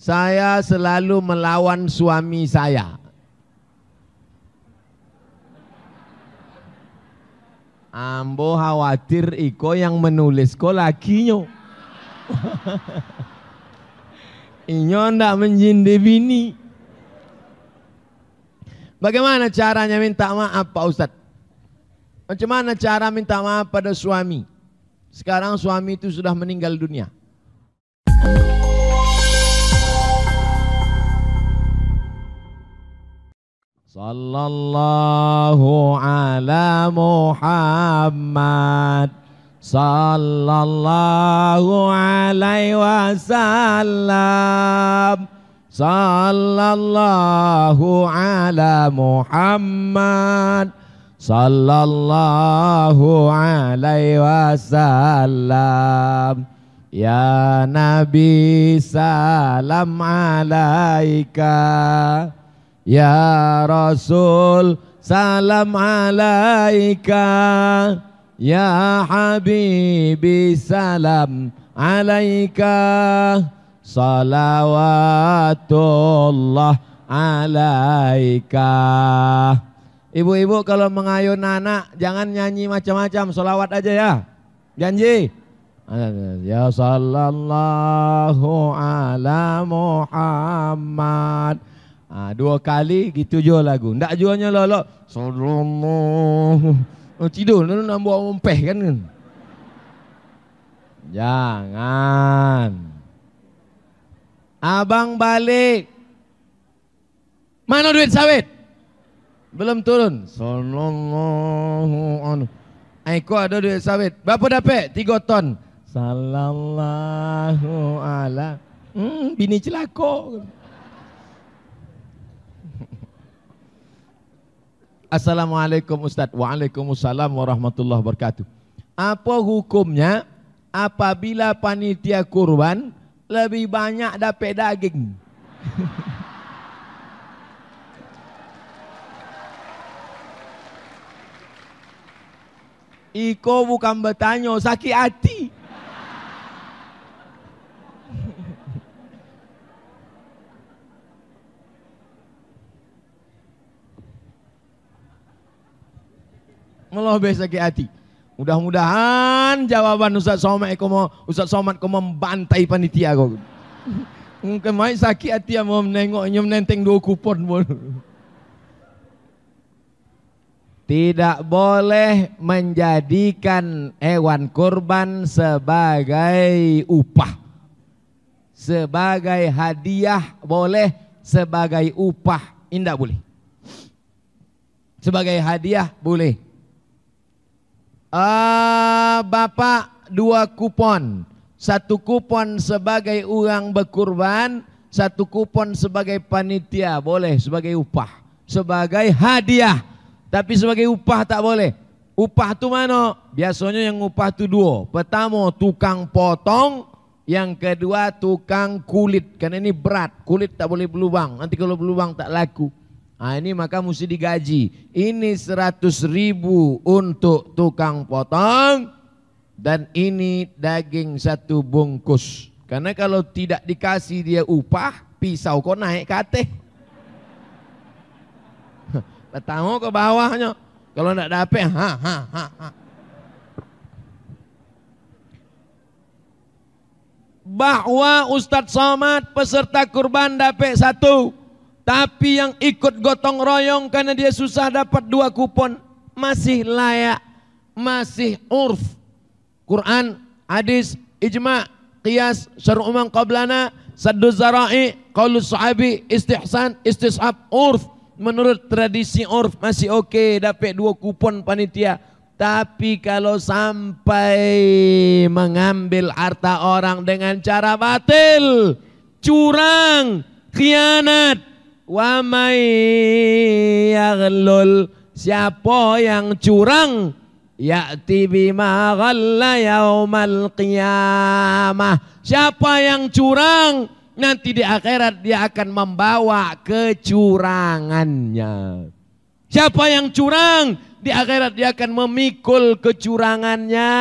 Saya selalu melawan suami saya. Ambo khawatir iko yang menulis ko lakinya. Inyo ndak menjindi bini. Bagaimana caranya minta maaf Pak Ustadz? Macam mana cara minta maaf pada suami? Sekarang suami itu sudah meninggal dunia. Sallallahu ala Muhammad sallallahu alaihi wasallam. Sallallahu ala Muhammad sallallahu alaihi wasallam. Ya Nabi salam alaika. Ya Rasul salam alaika. Ya Habibi salam alaika. Salawatullah alaika. Ibu-ibu kalau mengayun anak jangan nyanyi macam-macam, solawat aja ya. Janji. Ya sallallahu ala Muhammad. 2 kali gitu jo lagu. Ndak jualnya lolo. Sallallahu. Tidur nak buat mumpeh kan. Jangan. Abang balik. Mana duit sawit? Belum turun. Sallallahu alaihi. Aiko ada duit sawit. Berapa dapat? 3 ton. Sallallahu ala. Bini celaka. Assalamualaikum Ustaz. Waalaikumsalam warahmatullahi wabarakatuh. Apa hukumnya apabila panitia kurban lebih banyak dapat daging? Iko bukan bertanya, sakit hati. Melobeh sakit hati. Mudah-mudahan jawaban Ustaz Somad kau membantai panitia kau. Mungkin mai sakit hati mau menengoknya menenteng 2 kupon pun. Tidak boleh menjadikan hewan kurban sebagai upah. Sebagai hadiah boleh, sebagai upah tidak boleh. Sebagai hadiah boleh. Bapak 2 kupon. 1 kupon sebagai orang berkurban, 1 kupon sebagai panitia, boleh sebagai upah. Sebagai hadiah. Tapi sebagai upah tak boleh. Upah tu mana? Biasanya yang upah tu 2. Pertama tukang potong, yang kedua tukang kulit. Karena ini berat, kulit tak boleh berlubang. Nanti kalau berlubang tak laku. Ini maka mesti digaji. Ini 100.000 untuk tukang potong. Dan ini daging 1 bungkus. Karena kalau tidak dikasih dia upah, pisau kau naik ke atas. Pertama ke bawahnya. Kalau tidak dapat, Bahwa Ustaz Somad peserta kurban dapat 1. Tapi yang ikut gotong royong karena dia susah dapat 2 kupon masih layak, masih urf. Quran, hadis, ijma', qiyas, syar'u man qablana, saddu zara'i, qaulus sahabi, istihsan, istishab, urf. Menurut tradisi urf masih oke dapat 2 kupon panitia. Tapi kalau sampai mengambil harta orang dengan cara batil, curang, khianat, wa may yaghlul, siapa yang curang ya'ti bima ghalla yaumal qiyamah. Siapa yang curang nanti di akhirat dia akan membawa kecurangannya. Siapa yang curang di akhirat dia akan memikul kecurangannya.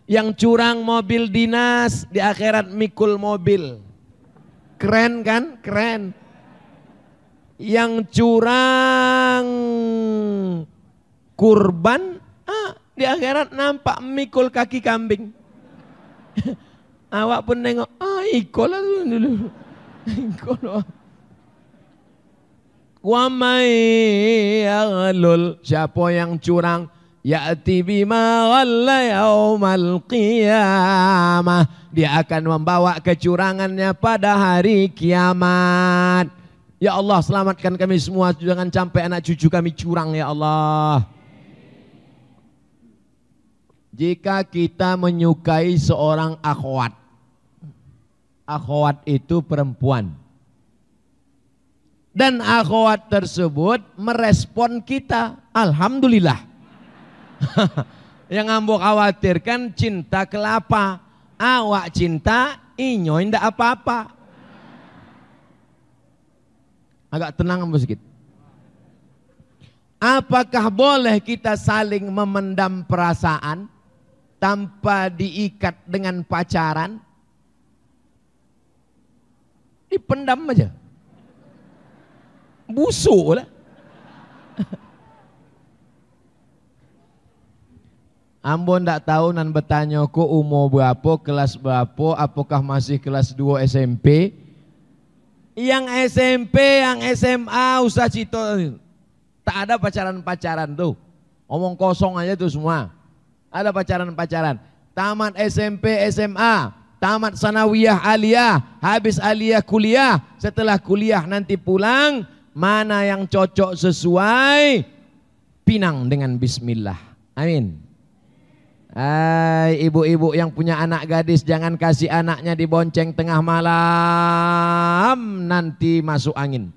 Yang curang mobil dinas di akhirat mikul mobil. Keren kan? Keren. Yang curang kurban, di akhirat nampak mikul kaki kambing. Awak pun nengok, ikol lah dulu. Ikol. Wa may yaghlul, siapa yang curang, ya'ti bima ghalla yaumal qiyamah, dia akan membawa kecurangannya pada hari kiamat. Ya Allah, selamatkan kami semua, jangan sampai anak cucu kami curang ya Allah. Jika kita menyukai seorang akhwat, akhwat itu perempuan, dan akhwat tersebut merespon kita, alhamdulillah. Yang ambo khawatirkan cinta kelapa, awak cinta inyo ndak apa-apa. Agak tenang ambo sedikit. Apakah boleh kita saling memendam perasaan tanpa diikat dengan pacaran? Dipendam aja. Busuk lah. Ambo ndak tahu nan bertanya ko umur berapa, kelas berapa, apakah masih kelas 2 SMP? Yang SMP, yang SMA, usah cito, tak ada pacaran-pacaran tuh. Omong kosong aja tuh semua. Ada pacaran-pacaran. Tamat SMP, SMA, tamat sanawiyah aliyah, habis aliyah kuliah, setelah kuliah nanti pulang, mana yang cocok sesuai, pinang dengan bismillah. Amin. Hai ibu-ibu yang punya anak gadis, jangan kasih anaknya dibonceng tengah malam, nanti masuk angin.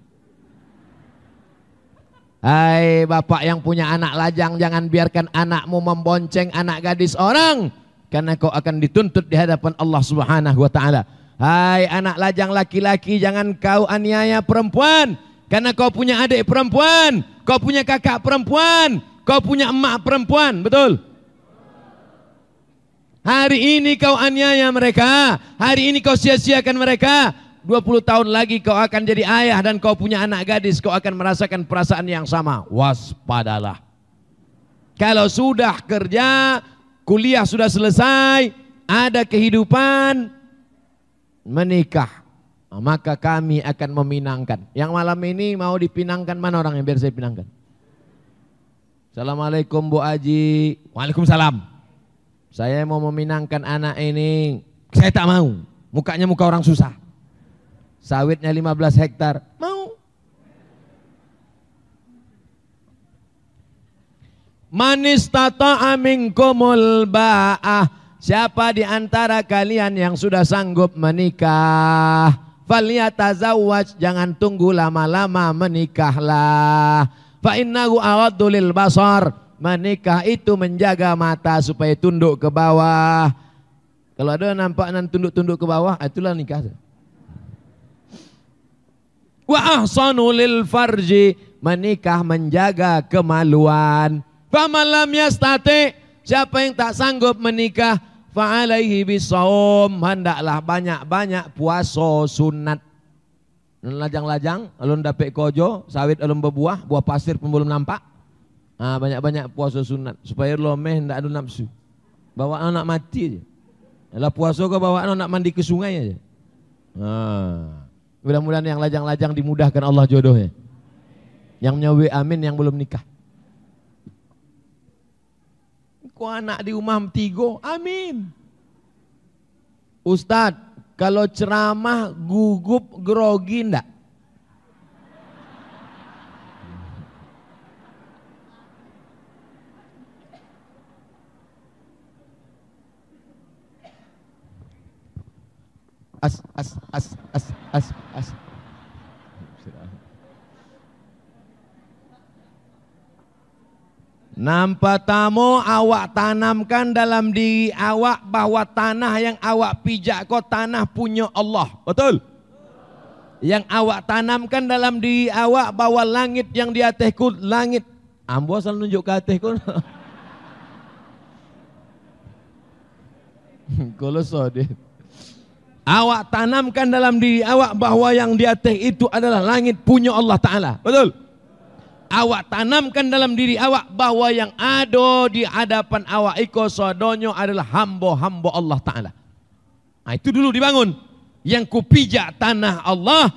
Hai bapak yang punya anak lajang, jangan biarkan anakmu membonceng anak gadis orang, karena kau akan dituntut di hadapan Allah Subhanahu wa taala. Hai anak lajang laki-laki, jangan kau aniaya perempuan, karena kau punya adik perempuan, kau punya kakak perempuan, kau punya emak perempuan, betul? Hari ini kau aniaya mereka, hari ini kau sia-siakan mereka, 20 tahun lagi kau akan jadi ayah dan kau punya anak gadis, kau akan merasakan perasaan yang sama. Waspadalah. Kalau sudah kerja, kuliah sudah selesai, ada kehidupan, menikah, maka kami akan meminangkan. Yang malam ini mau dipinangkan mana orang yang biar saya pinangkan? Assalamualaikum Bu Aji. Waalaikumsalam. Saya mau meminangkan anak ini. Saya tak mau. Mukanya muka orang susah. Sawitnya 15 hektar. Mau. Man istata'a minkumul ba'ah. Siapa di antara kalian yang sudah sanggup menikah, falyatazawwaj, jangan tunggu lama-lama, menikahlah. Fa innahu aghaddu lil basar. Menikah itu menjaga mata supaya tunduk ke bawah. Kalau ada nampak nan tunduk-tunduk ke bawah, itulah nikah. Wa ahsanu lil farji, menikah menjaga kemaluan. Faman lam yastati, siapa yang tak sanggup menikah, fa alaihi bisawm, hendaklah banyak-banyak puasa sunat. Lajang-lajang, alun dapet kojo, sawit alun berbuah, buah pasir pun belum nampak. Banyak-banyak puasa sunat supaya lomeh ndak ada nafsu. Bawa anak mati aja. Lah puasa kau bawa anak mandi ke sungai aja. Mudah-mudahan yang lajang-lajang dimudahkan Allah jodohnya. Yang nyawi amin, yang belum nikah. Kau anak di rumah 3, amin. Ustadz, kalau ceramah gugup grogi ndak? As. Nampak tamu awak tanamkan dalam diri awak bahwa tanah yang awak pijak kau tanah punya Allah, betul? Yang awak tanamkan dalam diri awak bahwa langit yang di atasku langit. Ambo asal nunjuk ke atasku. Kalau sodit. Awak tanamkan dalam diri awak bahwa yang di atas itu adalah langit punya Allah Ta'ala. Betul? Awak tanamkan dalam diri awak bahwa yang ada di hadapan awak iko sodonyo adalah hamba-hamba Allah Ta'ala. Nah, itu dulu dibangun. Yang kupijak tanah Allah,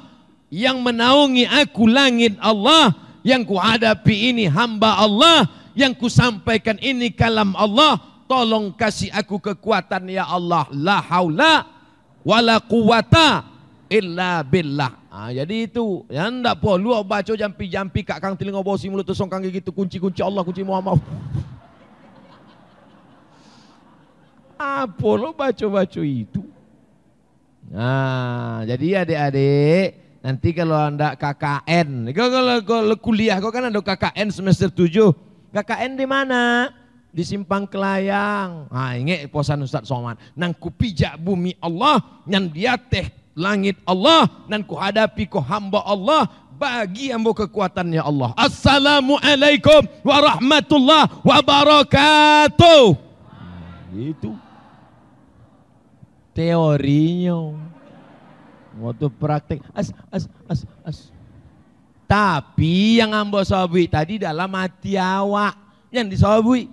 yang menaungi aku langit Allah, yang kuhadapi ini hamba Allah, yang kusampaikan ini kalam Allah. Tolong kasih aku kekuatan ya Allah. La haula wala quwata illa billah. Jadi itu yang ndak perlu baca jampi-jampi kat kang telinga bosi mulut tosong kang gitu kunci-kunci Allah kunci Muhammad. Apa lo baca-baca itu? Nah, jadi adik-adik nanti kalau anda KKN, kalau kuliah kau kan ada KKN semester 7. KKN di mana? Di Simpang Kelayang. Nah, ingat posan Ustaz Somad. Nang kupijak bumi Allah, yang di atas langit Allah, dan kuhadapi ku hamba Allah, bagi hamba kekuatannya Allah. Assalamualaikum warahmatullahi wabarakatuh. Itu teorinya. Waktu praktek Tapi yang hamba sabui tadi dalam hati awak yang disabui.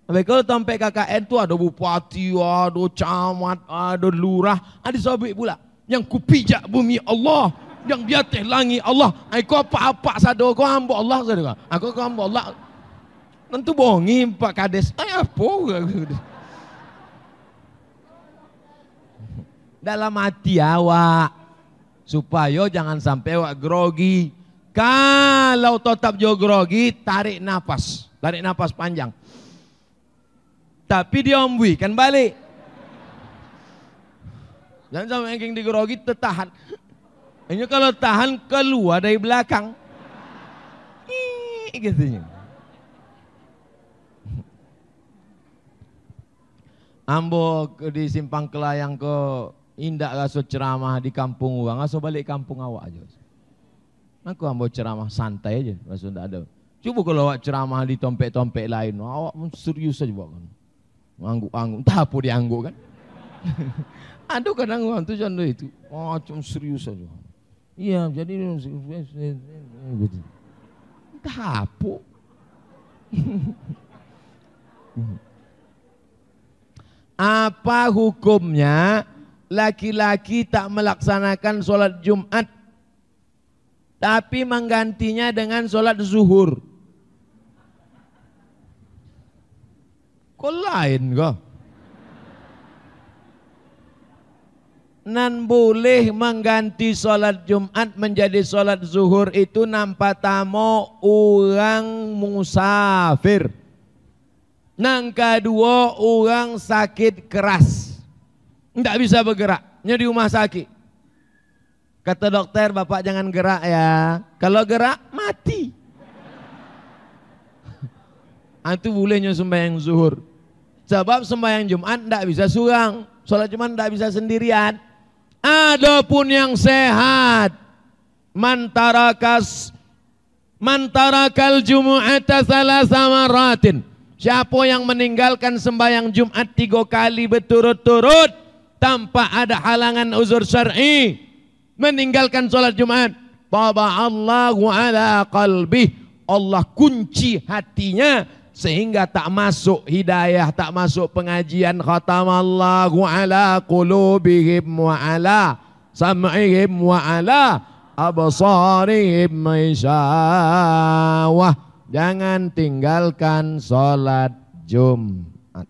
Tapi kalau sampai KKN itu ada bupati, ada camat, ada lurah, ada sabit pula. Yang kupijak bumi Allah, yang di atas langit Allah. Aku apa-apa sado, kau hamba Allah sado. Aku hamba Allah. Tentu bongi Pak Kades. Apa? Dalam hati awak supaya jangan sampai awak grogi. Kalau tetap jo grogi, tarik nafas panjang. Tapi dia ombui kan balik. Jangan sampai yang digrogi tertahan. Ini kalau tahan keluar dari belakang. Gitu. Ambo di Simpang Kelayang ke indak gaso ceramah di kampung orang, gaso balik kampung awak aja. Aku ambo ceramah santai aja, gaso ndak ada. Coba kalau awak ceramah di tompek-tompek lain, awak serius aja buat kan. Angguk-angguk, entah apa diangguk kan. Aduh kadang orang tu contoh itu, macam serius aja. Iya, jadi gitu. Entah apa. Apa hukumnya laki-laki tak melaksanakan sholat Jumat tapi menggantinya dengan sholat zuhur? Kok lain kok? Nan boleh mengganti sholat Jumat menjadi sholat zuhur itu nampak tamu orang musafir. Nang kedua orang sakit keras, tidak bisa bergerak, di rumah sakit. Kata dokter, bapak jangan gerak ya. Kalau gerak mati. Itu bolehnya sembahyang zuhur. Sebab sembahyang Jumat tidak bisa surang, sholat Jumat tidak bisa sendirian. Adapun yang sehat, mantarakal Jumu'ata salasa maratin. Siapa yang meninggalkan sembahyang Jumat 3 kali berturut-turut tanpa ada halangan uzur syar'i, meninggalkan sholat Jumat, taba'allahu ala qalbih, Allah kunci hatinya sehingga tak masuk hidayah, tak masuk pengajian. Khatamallahu ala qulubihim wa ala sam'ihim wa ala absarihim maishawah. Jangan tinggalkan sholat Jumat.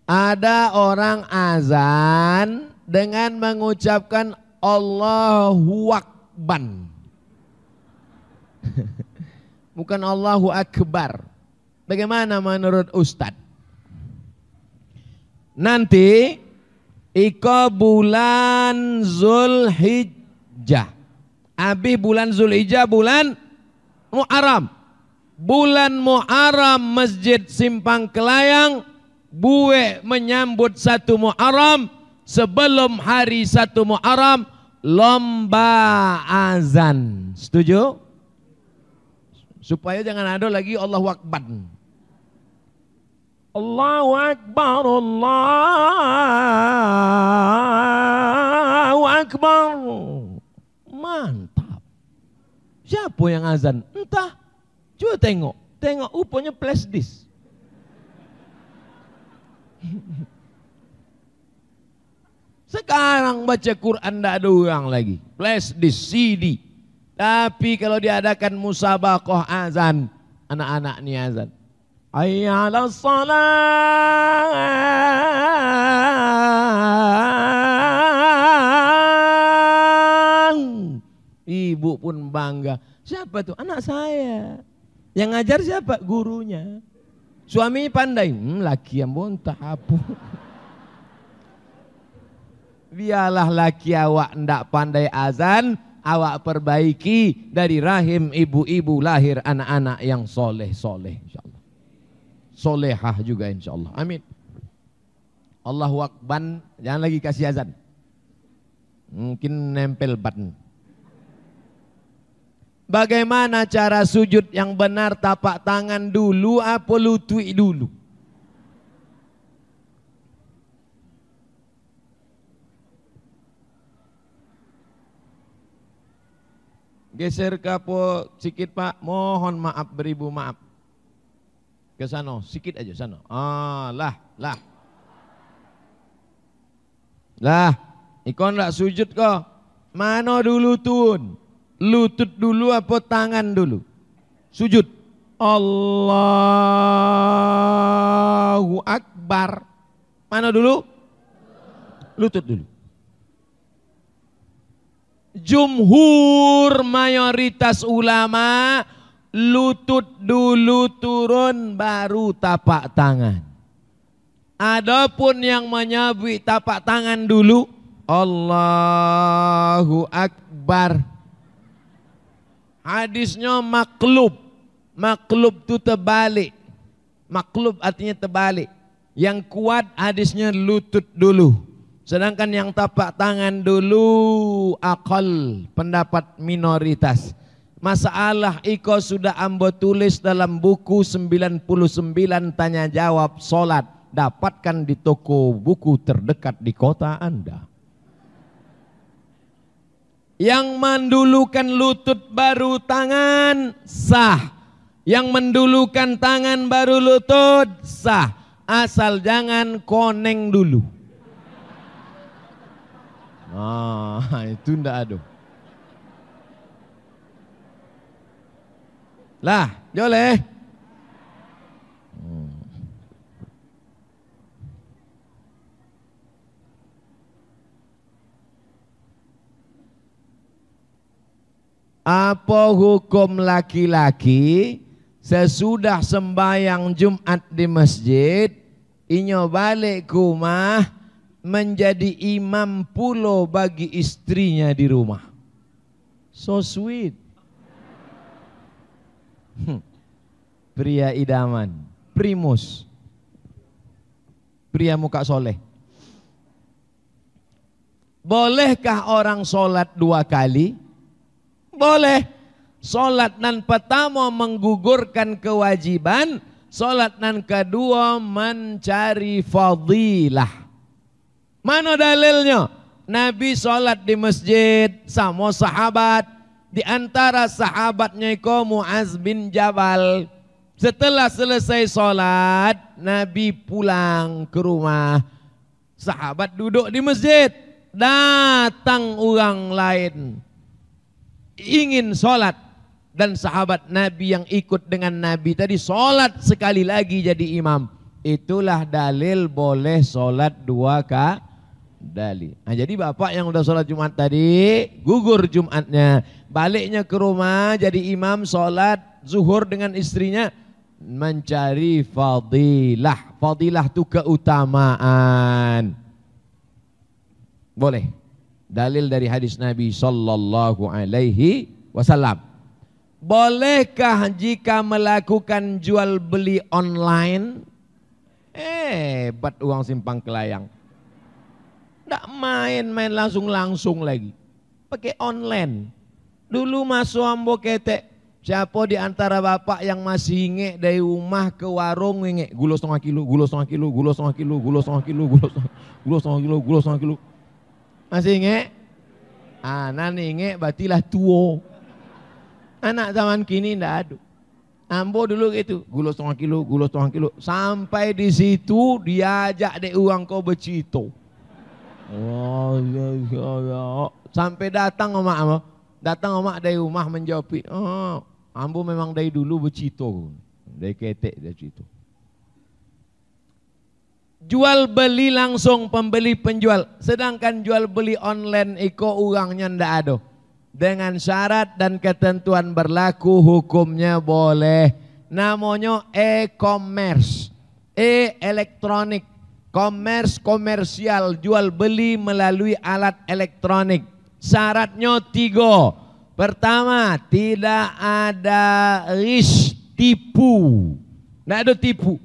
Ada orang azan dengan mengucapkan Allahu Akbar. Bukan Allahu Akbar. Bagaimana menurut Ustadz? Nanti iko bulan Zulhijjah. Habis bulan Zulhijjah bulan Muharram. Bulan Muharram Masjid Simpang Kelayang buwe menyambut 1 Muharram. Sebelum hari 1 Muharram lomba azan. Setuju? Supaya jangan ada lagi Allahu Akbar. Allahu Akbar, Allahu Akbar. Mantap. Siapa yang azan? Entah. Coba tengok. Tengok rupanya flash disk. Sekarang baca Quran tidak ada orang lagi. Flash disk, CD. Tapi kalau diadakan musabaqah azan, anak-anak ni azan. Hayya 'alas salah. Ibu pun bangga. Siapa tuh? Anak saya. Yang ngajar siapa? Gurunya. Suami pandai. Laki yang bontah apa? Biarlah laki awak ndak pandai azan, awak perbaiki dari rahim ibu-ibu lahir anak-anak yang soleh-soleh insyaallah. Solehah juga insyaallah. Amin. Allahu Akbar, jangan lagi kasih azan. Mungkin nempel button. Bagaimana cara sujud yang benar, tapak tangan dulu apa lutut dulu? Geser kapo sikit Pak, mohon maaf beribu maaf. Ke sana, sikit aja sana. Lah. Ikon ndak sujud kok. Mana dulu tun? Lutut dulu apa tangan dulu? Sujud. Allahu Akbar. Mana dulu? Lutut dulu. Jumhur mayoritas ulama lutut dulu turun baru tapak tangan. Adapun yang menyebut tapak tangan dulu, Allahu Akbar. Hadisnya maklub. Maklub itu terbalik. Maklub artinya terbalik. Yang kuat hadisnya lutut dulu. Sedangkan yang tapak tangan dulu akal, pendapat minoritas. Masalah iko sudah ambo tulis dalam buku 99 tanya jawab solat. Dapatkan di toko buku terdekat di kota Anda. Yang mendulukan lutut baru tangan sah. Yang mendulukan tangan baru lutut sah. Asal jangan koneng dulu. Itu ndak ada. Lah, boleh. Apa hukum laki-laki sesudah sembahyang Jumat di masjid, inyo balik ke rumah menjadi imam pulo bagi istrinya di rumah? So sweet. Pria idaman, primus, pria muka soleh. Bolehkah orang sholat 2 kali? Boleh. Sholat nan pertama menggugurkan kewajiban, sholat nan kedua mencari fadilah. Mana dalilnya? Nabi sholat di masjid sama sahabat. Di antara sahabatnya itu Muaz bin Jabal. Setelah selesai sholat, Nabi pulang ke rumah. Sahabat duduk di masjid. Datang orang lain ingin sholat. Dan sahabat Nabi yang ikut dengan Nabi tadi sholat sekali lagi jadi imam. Itulah dalil boleh sholat 2 kali. Nah, jadi bapak yang udah sholat Jumat tadi, gugur Jumatnya, baliknya ke rumah jadi imam sholat zuhur dengan istrinya, mencari fadilah. Fadilah itu keutamaan. Boleh. Dalil dari hadis Nabi sallallahu alaihi wasallam. Bolehkah jika melakukan jual beli online? Hebat uang simpang kelayang. Nggak main langsung lagi. Pakai online. Dulu masuk ambo ketek Siapa di antara bapak yang masih inget dari rumah ke warung inget gula setengah kilo, gula setengah kilo, gula setengah kilo, gula setengah kilo, gula setengah kilo, gula setengah kilo. Masih inget? Nan inget berartilah tua. Anak zaman kini ndak ada. Ambo dulu gitu, gula setengah kilo, gula setengah kilo. Sampai di situ diajak dek uang kau bercito. Oh ya. Sampai datang emak, dari rumah menjawab, oh, ambo memang dari dulu bercito, dari ketek dari situ. Jual beli langsung pembeli penjual, sedangkan jual beli online iko orangnya ndak ada. Dengan syarat dan ketentuan berlaku hukumnya boleh. Namanya e-commerce, elektronik, commerce komersial, jual beli melalui alat elektronik. Syaratnya 3. Pertama, tidak ada risk tipu. Tidak ada tipu.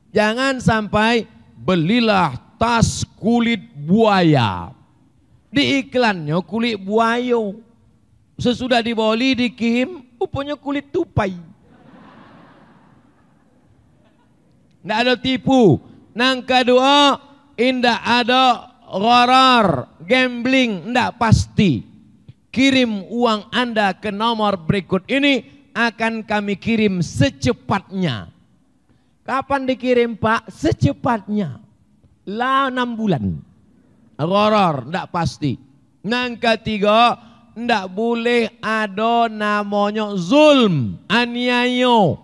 Jangan sampai belilah tas kulit buaya. Di iklannya kulit buaya. Sesudah dibeli dikirim, rupanya kulit tupai. Tidak ada tipu. Yang kedua, tidak ada gharar, gambling, tidak pasti. Kirim uang Anda ke nomor berikut ini, akan kami kirim secepatnya. Kapan dikirim Pak? Secepatnya. 6 bulan. Gharar, tidak pasti. Yang ketiga, tidak boleh ada namanya zulm, aniaya,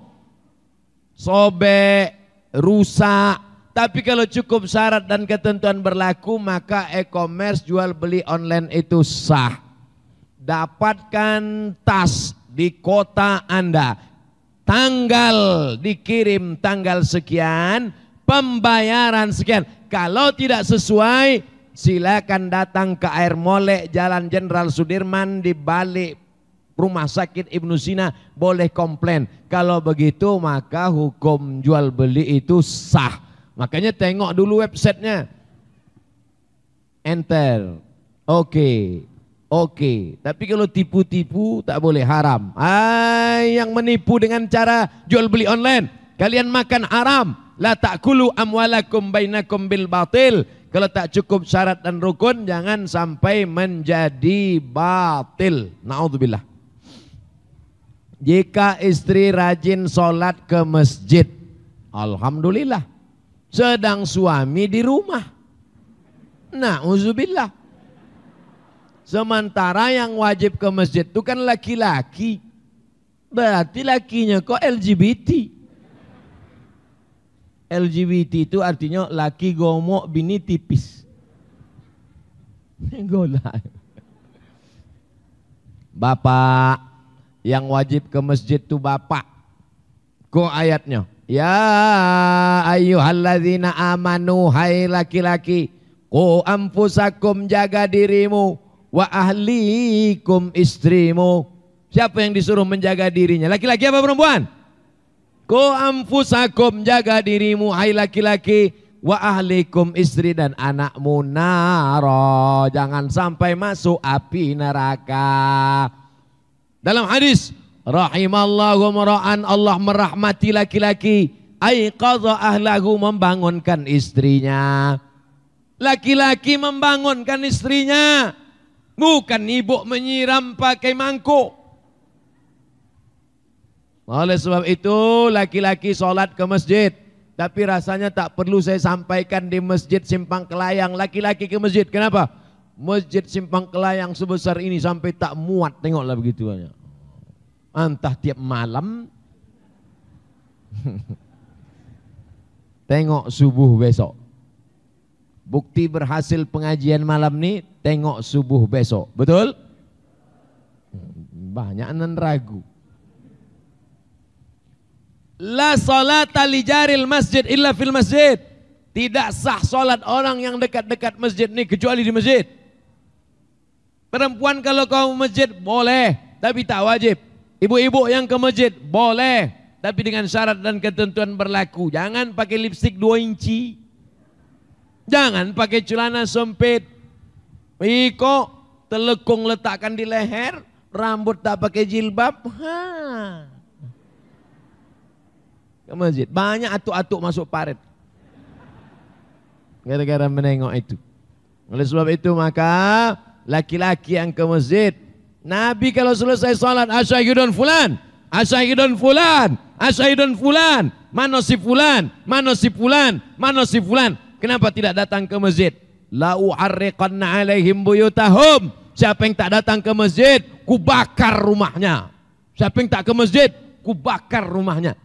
sobek, rusak. Tapi kalau cukup syarat dan ketentuan berlaku, maka e-commerce jual beli online itu sah. Dapatkan tas di kota Anda, tanggal dikirim tanggal sekian, pembayaran sekian. Kalau tidak sesuai, silakan datang ke Air Molek Jalan Jenderal Sudirman di balik Rumah Sakit Ibnu Sina, boleh komplain. Kalau begitu maka hukum jual beli itu sah. Makanya tengok dulu websitenya. Enter. Oke. Tapi kalau tipu-tipu tak boleh, haram. Yang menipu dengan cara jual beli online, kalian makan haram. La ta'kulu amwalakum bainakum bil batil. Kalau tak cukup syarat dan rukun, jangan sampai menjadi batil. Na'udzubillah. Jika istri rajin sholat ke masjid, alhamdulillah. Sedang suami di rumah, na'udzubillah. Sementara yang wajib ke masjid itu kan laki-laki. Berarti lakinya kok LGBT. LGBT itu artinya laki gomok bini tipis. Golak. Bapak yang wajib ke masjid itu bapak. Kok ayatnya? Ya ayyuhalladzina amanu, hai laki-laki, qu anfusakum, jaga dirimu, wa ahlikum, istrimu. Siapa yang disuruh menjaga dirinya? Laki-laki apa perempuan? Qu anfusakum, jaga dirimu, hai laki-laki, wa ahlikum, istri dan anakmu, naro, jangan sampai masuk api neraka. Dalam hadis, rahimallahu mara'an, Allah merahmati laki-laki, aiqadha ahlahu, membangunkan istrinya. Laki-laki membangunkan istrinya, bukan ibu menyiram pakai mangkuk. Oleh sebab itu laki-laki sholat ke masjid. Tapi rasanya tak perlu saya sampaikan di Masjid Simpang Kelayang. Laki-laki ke masjid, kenapa? Masjid Simpang Kelayang sebesar ini sampai tak muat, tengoklah begitu aja. Entah tiap malam tengok subuh besok. Bukti berhasil pengajian malam ini, tengok subuh besok. Betul? Banyak nan ragu. La salata li jaril masjid illa fil masjid. Tidak sah solat orang yang dekat-dekat masjid ini kecuali di masjid. Perempuan kalau kau masjid boleh, tapi tak wajib. Ibu-ibu yang ke masjid boleh, tapi dengan syarat dan ketentuan berlaku. Jangan pakai lipstik 2 inci. Jangan pakai celana sempit. Iko telekung letakkan di leher, rambut tak pakai jilbab, ke masjid. Banyak atuk-atuk masuk paret. Gara-gara menengok itu. Oleh sebab itu maka laki-laki yang ke masjid, Nabi kalau selesai salat, asyhadun fulan, asyhadun fulan, asyhadun fulan, mana si fulan, mana si fulan, mana si fulan. Kenapa tidak datang ke masjid? La u'arriqanna alaihim buyutahum. Siapa yang tak datang ke masjid, ku bakar rumahnya. Siapa yang tak ke masjid, ku bakar rumahnya.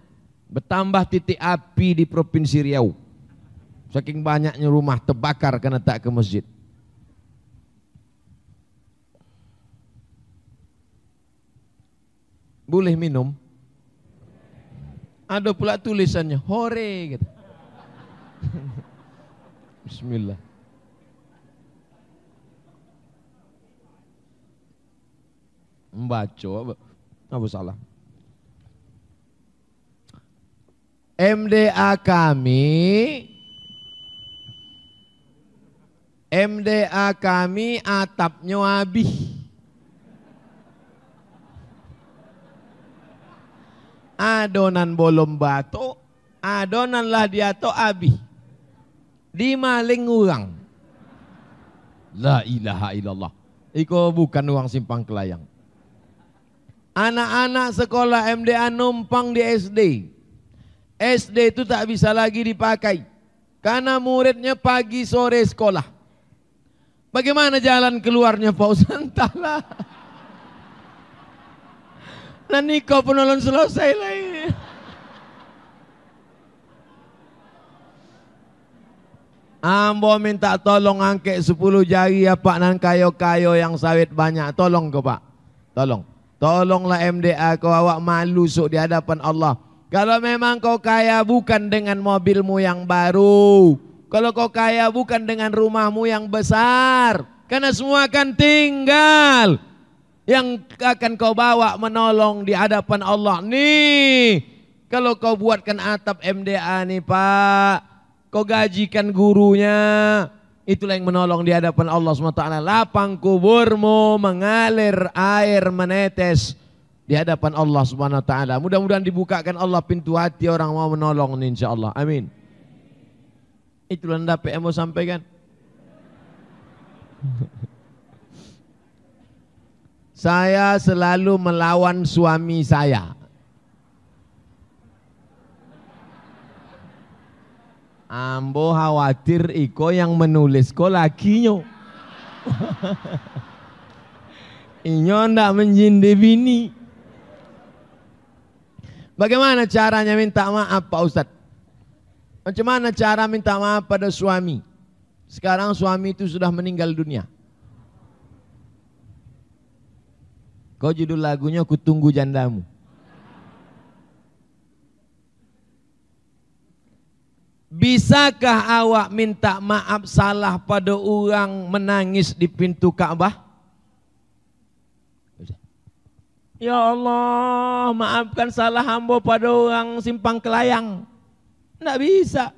Bertambah titik api di Provinsi Riau. Saking banyaknya rumah terbakar karena tak ke masjid. Boleh minum? Ada pula tulisannya, hore gitu. Bismillah. Membaca apa salah? MDA kami atapnya habis. Adonan bolong batu, adonan lah dia to habis. Dimaling orang. La ilaha illallah. Iko bukan uang simpang kelayang. Anak-anak sekolah MDA numpang di SD. SD itu tak bisa lagi dipakai. Karena muridnya pagi sore sekolah. Bagaimana jalan keluarnya Pak Ustaz? Entahlah. Nah nikah penolong selesai lah ini. Ambo minta tolong angket 10 jari ya Pak nan kayo-kayo yang sawit banyak. Tolong ke Pak. Tolong. Tolonglah MDA kau awak malu sok di hadapan Allah. Kalau memang kau kaya bukan dengan mobilmu yang baru. Kalau kau kaya bukan dengan rumahmu yang besar. Karena semua akan tinggal. Yang akan kau bawa menolong di hadapan Allah. Nih, kalau kau buatkan atap MDA nih Pak, kau gajikan gurunya, itulah yang menolong di hadapan Allah SWT. Lapang kuburmu mengalir air menetes di hadapan Allah SWT. Mudah-mudahan dibukakan Allah pintu hati orang mau menolong nih insyaAllah. Amin. Itulah yang dapat yang mau sampaikan. Saya selalu melawan suami saya. Ambo khawatir iko yang menulis ko lakinya. Inyo ndak menjindi bini. Bagaimana caranya minta maaf Pak Ustadz? Macam mana cara minta maaf pada suami? Sekarang suami itu sudah meninggal dunia. Kau judul lagunya Ku Tunggu Jandamu. Bisakah awak minta maaf salah pada orang menangis di pintu Ka'bah? Ya Allah, maafkan salah hamba pada orang simpang kelayang. Tidak bisa.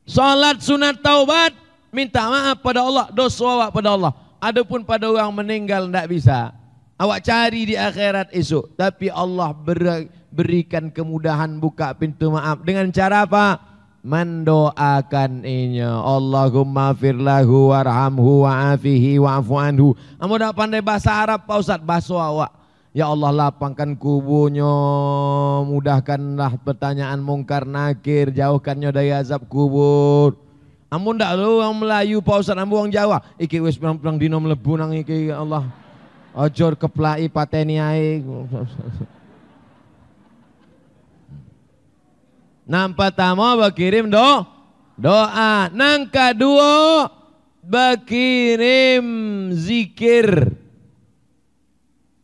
Salat sunat taubat, minta maaf pada Allah, dosa awak pada Allah. Adapun pada orang meninggal tidak bisa. Awak cari di akhirat esok. Tapi Allah berikan kemudahan buka pintu maaf. Dengan cara apa? Mendoakan inya. Allahumma firlahu warhamhu wa'afihi wa'afu anhu. Kamu dah pandai bahasa Arab Pak Ustaz? Bahasa awak. Ya Allah lapangkan kuburnya. Mudahkanlah pertanyaan mungkar nakir. Jauhkannya dari azab kubur. Amun ndak lu orang Melayu Pak Ustaz, ambo orang Jawa. Iki wis pirang-pirang dina mlebu nang iki ya Allah. Aja keplaki pateni ae. Nang pertama berkirim doa. Nang kedua berkirim zikir.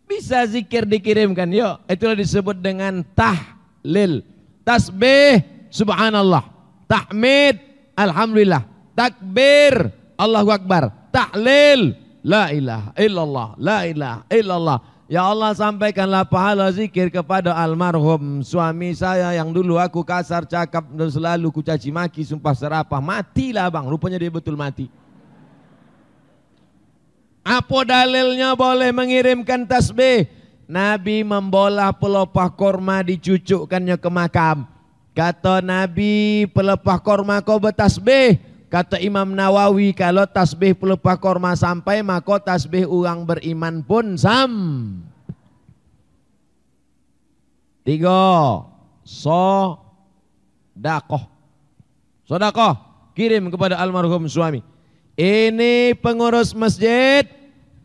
Bisa zikir dikirimkan yuk. Itulah disebut dengan tahlil. Tasbih subhanallah. Tahmid alhamdulillah, takbir, Allahu Akbar, tahlil, la ilaha illallah, la ilaha illallah. Ya Allah sampaikanlah pahala zikir kepada almarhum suami saya yang dulu aku kasar cakap dan selalu ku caci maki, sumpah serapah. Matilah bang, rupanya dia betul mati. Apa dalilnya boleh mengirimkan tasbih? Nabi membolah pelepah korma dicucukkannya ke makam. Kata Nabi, pelepah korma kau bertasbih. Kata Imam Nawawi, kalau tasbih pelepah korma sampai, maka tasbih orang beriman pun Tiga, sodakoh. Sodakoh, kirim kepada almarhum suami. Ini pengurus masjid,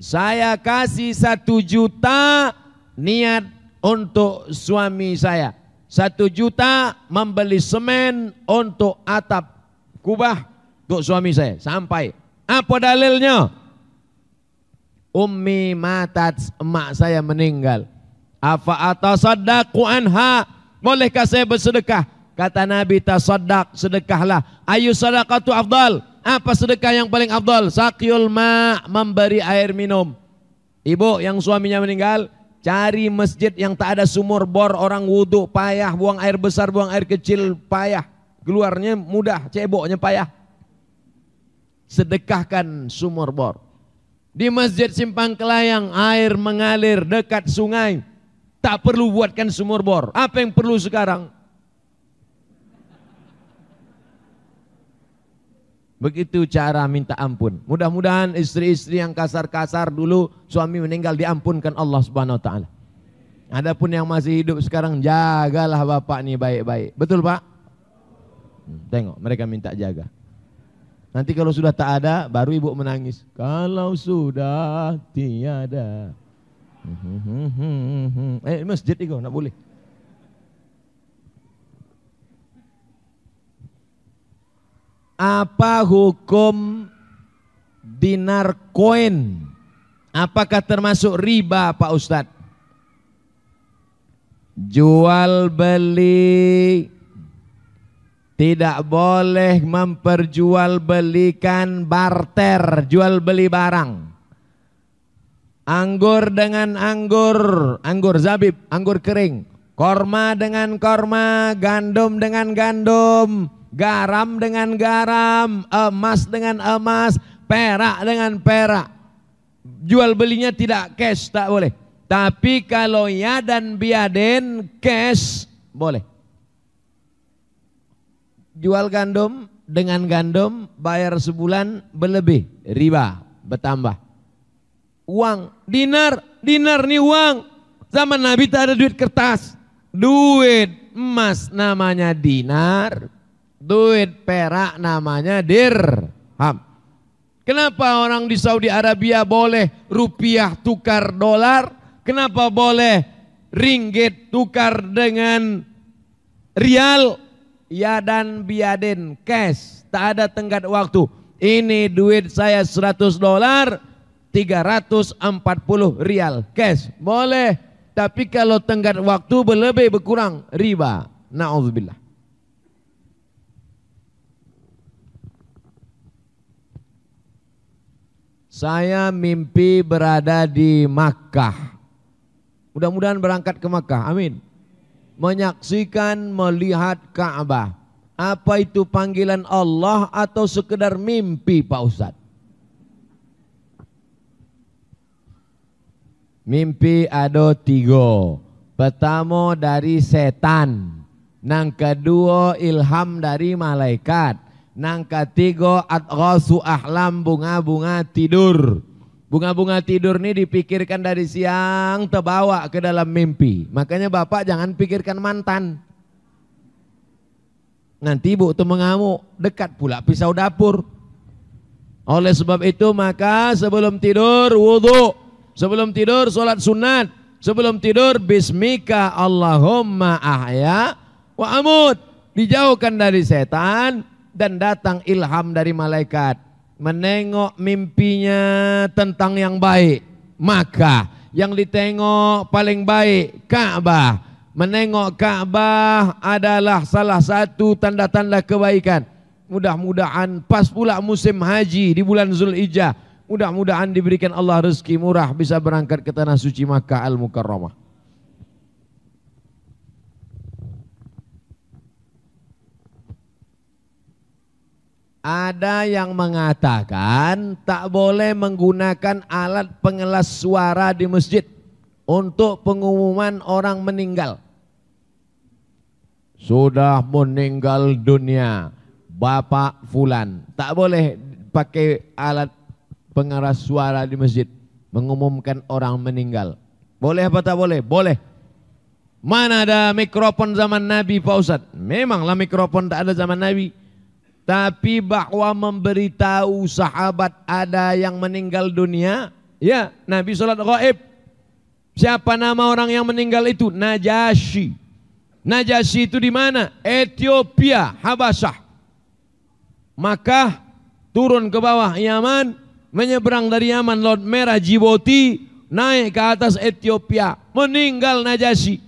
saya kasih 1 juta niat untuk suami saya. 1 juta membeli semen untuk atap kubah untuk suami saya. Sampai. Apa dalilnya? Ummi matat, emak saya meninggal. Afa atasaddaqu anha, bolehkah saya bersedekah? Kata Nabi, tasaddaq, sedekahlah. Ayu sadaqatu afdal, apa sedekah yang paling afdal? Saqyul ma, memberi air minum. Ibu yang suaminya meninggal, cari masjid yang tak ada sumur bor, orang wudhu payah, buang air besar, buang air kecil payah, keluarnya mudah, ceboknya payah. Sedekahkan sumur bor. Di masjid Simpang Kelayang air mengalir dekat sungai, tak perlu buatkan sumur bor. Apa yang perlu sekarang? Begitu cara minta ampun. Mudah-mudahan istri-istri yang kasar-kasar dulu suami meninggal diampunkan Allah Subhanahu wa taala. Adapun yang masih hidup sekarang, jagalah bapak nih baik-baik. Betul, Pak? Tengok, mereka minta jaga. Nanti kalau sudah tak ada, baru ibu menangis. Kalau sudah tiada. Masjid itu, nak boleh. Apa hukum dinar koin? Apakah termasuk riba, Pak Ustadz? Jual beli, tidak boleh memperjualbelikan barter, jual beli barang. Anggur dengan anggur, anggur zabib, anggur kering. Korma dengan korma, gandum dengan gandum, garam dengan garam, emas dengan emas, perak dengan perak. Jual belinya tidak cash, tak boleh. Tapi kalau ya dan biaden cash boleh. Jual gandum dengan gandum, bayar sebulan berlebih, riba bertambah. Uang, dinar nih uang. Zaman Nabi tak ada duit kertas, duit emas namanya dinar, duit perak namanya dirham. Kenapa orang di Saudi Arabia boleh rupiah tukar dolar? Kenapa boleh ringgit tukar dengan rial? Ya dan biaden cash, tak ada tenggat waktu. Ini duit saya 100 dolar, 340 rial cash boleh. Tapi kalau tenggat waktu berlebih berkurang, riba. Na'udzubillah. Saya mimpi berada di Makkah. Mudah-mudahan berangkat ke Makkah, amin. Menyaksikan, melihat Ka'bah. Apa itu panggilan Allah atau sekedar mimpi, Pak Ustadz? Mimpi ada 3. Pertama dari setan, nang kedua ilham dari malaikat, nang ketiga adghasu ahlam, bunga-bunga tidur. Bunga-bunga tidur ini dipikirkan dari siang, terbawa ke dalam mimpi. Makanya bapak jangan pikirkan mantan. Nanti ibu tuh mengamuk, dekat pula pisau dapur. Oleh sebab itu maka sebelum tidur wudu, sebelum tidur sholat sunat, sebelum tidur bismika Allahumma ahya wa amut. Dijauhkan dari setan dan datang ilham dari malaikat. Menengok mimpinya tentang yang baik, maka yang ditengok paling baik Ka'bah. Menengok Ka'bah adalah salah satu tanda-tanda kebaikan. Mudah-mudahan pas pula musim haji di bulan Zulhijjah, mudah-mudahan diberikan Allah rezeki murah bisa berangkat ke tanah suci Makkah Al-Mukarramah. Ada yang mengatakan tak boleh menggunakan alat pengeras suara di masjid untuk pengumuman orang meninggal. Sudah meninggal dunia Bapak Fulan. Tak boleh pakai alat pengeras suara di masjid mengumumkan orang meninggal. Boleh apa tak boleh? Boleh. Mana ada mikrofon zaman Nabi Pak Ustadz? Memanglah mikrofon tak ada zaman Nabi. Tapi bahwa memberitahu sahabat ada yang meninggal dunia, ya, Nabi sholat gaib. Siapa nama orang yang meninggal itu? Najasyi. Najasyi itu di mana? Ethiopia, Habasyah. Maka turun ke bawah Yaman, menyeberang dari Yaman Laut Merah Djibouti, naik ke atas Ethiopia, meninggal Najasyi.